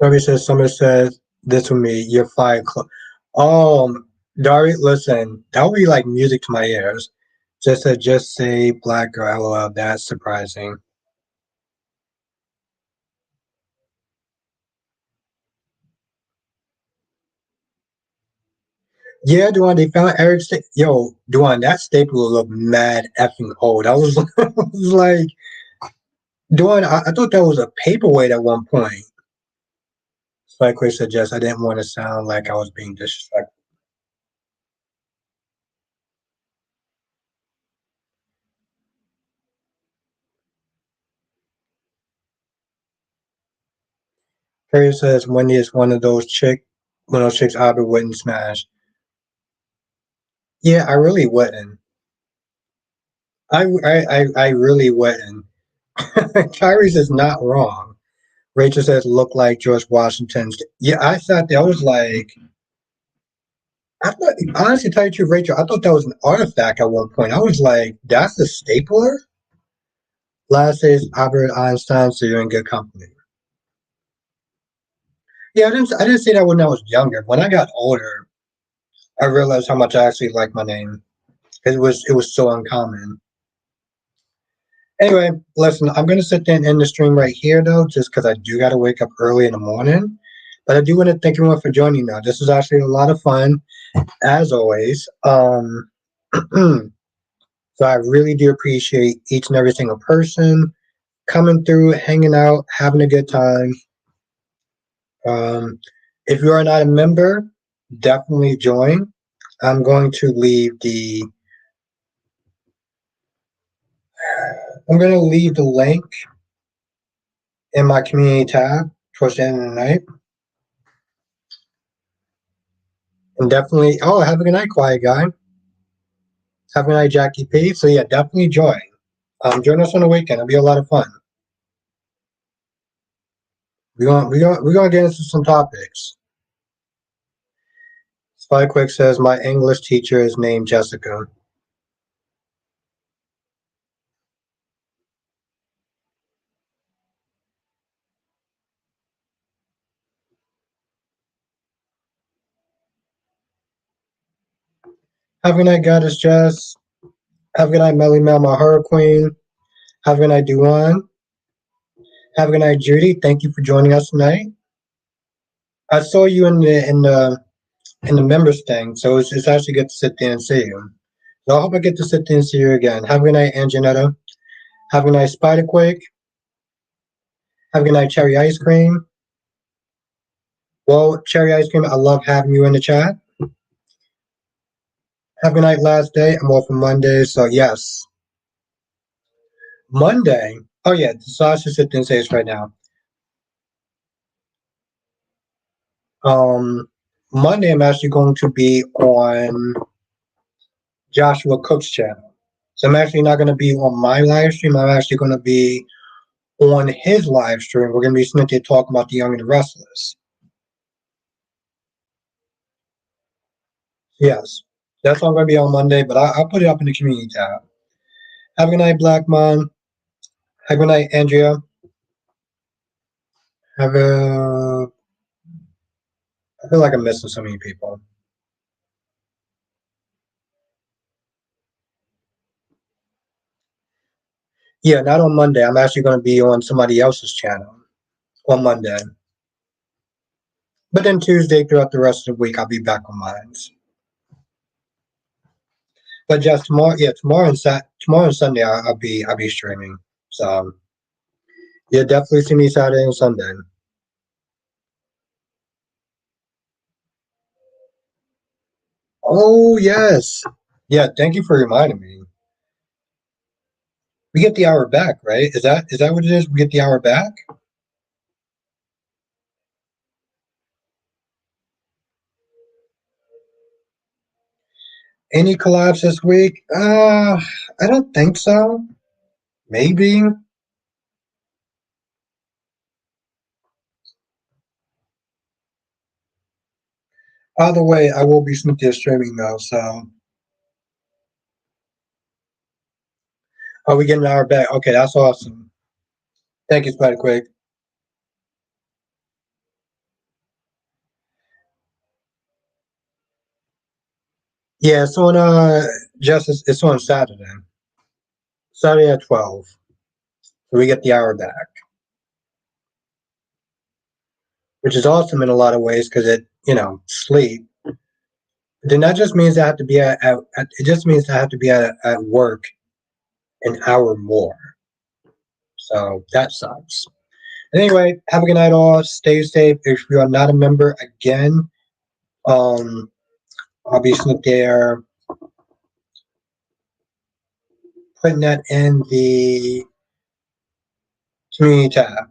Darby says, Summer says, this with me, you're fired. Darby, listen, that would be like music to my ears. Just say black girl, lol, that's surprising. Yeah, Duan, they found Eric. Yo, Duan, that staple look mad effing old. I was like, Duan, I thought that was a paperweight at one point. Spike suggests I didn't want to sound like I was being disrespectful. Harry says Wendy is one of those chicks Albert wouldn't smash. Yeah, I really wouldn't. I really wouldn't. Tyrese is not wrong. Rachel says look like George Washington's. Yeah, I thought that was like. I thought, honestly, tell you the truth, Rachel, I thought that was an artifact at one point. I was like, that's a stapler? Last says Albert Einstein, so you're in good company. Yeah, I didn't say that when I was younger. When I got older, I realized how much I actually like my name. It was so uncommon. Anyway, listen, I'm gonna sit there and end the stream right here though, just because I do gotta wake up early in the morning. But I do want to thank everyone for joining now. This was actually a lot of fun, as always. So I really do appreciate each and every single person coming through, hanging out, having a good time. Um, if you are not a member, definitely join. I'm going to leave the I'm going to leave the link in my community tab towards the end of the night. And definitely, oh, have a good night, quiet guy. Have a good night, Jackie P. So yeah, definitely join. Join us on the weekend. It'll be a lot of fun. We're gonna get into some topics. Spy Quick says my English teacher is named Jessica. Have a good night, Goddess Jess. Have a good night, Melly Mel, my Horror Queen. Have a good night, Duan. Have a good night, Judy. Thank you for joining us tonight. I saw you in the members thing, so it's actually good to sit there and see you. So I hope I get to sit there and see you again. Have a good night, Anjanetta. Have a good night, Spiderquake. Have a good night, Cherry Ice Cream. Well, Cherry Ice Cream, I love having you in the chat. Have a good night, last day. I'm off on Monday, so yes. Monday. Oh yeah, so I should sit there and say this right now. Um, Monday I'm actually going to be on Joshua Cook's channel. So I'm actually not going to be on my live stream. I'm actually going to be on his live stream. We're going to be sitting there talking about the Young and the Restless. Yes, that's all going to be on Monday, but I'll put it up in the community tab. Have a good night, Black Mon. Have a good night, Andrea. Have a. I feel like I'm missing so many people. Yeah, not on Monday. I'm actually going to be on somebody else's channel on Monday. But then Tuesday, throughout the rest of the week, I'll be back on mine. But just tomorrow, yeah, tomorrow and Sunday, I'll be streaming. So yeah, definitely see me Saturday and Sunday. Oh yes, yeah. Thank you for reminding me. We get the hour back, right? Is that what it is? We get the hour back. Any collabs this week? I don't think so. Maybe. Either way, I will be Smithia streaming though. So, oh, we get an hour back. Okay, that's awesome. Thank you, Spider Quick. Yeah, it's on Justice. It's on Saturday. Saturday at 12. So we get the hour back, which is awesome in a lot of ways because sleep. Then that just means I have to be it just means I have to be at work an hour more. So that sucks. Anyway, have a good night, all. Stay safe. If you are not a member, again, um, I'll be sitting there putting that in the community tab.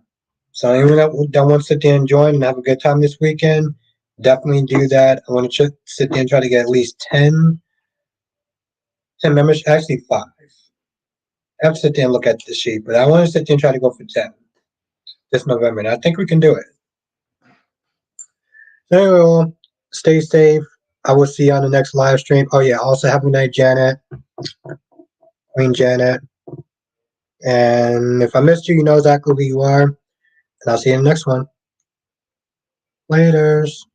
So anyone that wants to sit there and join and have a good time this weekend, definitely do that. I want to sit there and try to get at least 10 members, actually 5. I have to sit there and look at the sheet, but I want to sit there and try to go for 10 this November, and I think we can do it. So anyway, well, stay safe. I will see you on the next live stream. Oh yeah, also have a good night, Janet, Queen Janet. And if I missed you, you know exactly who you are. And I'll see you in the next one. Laters.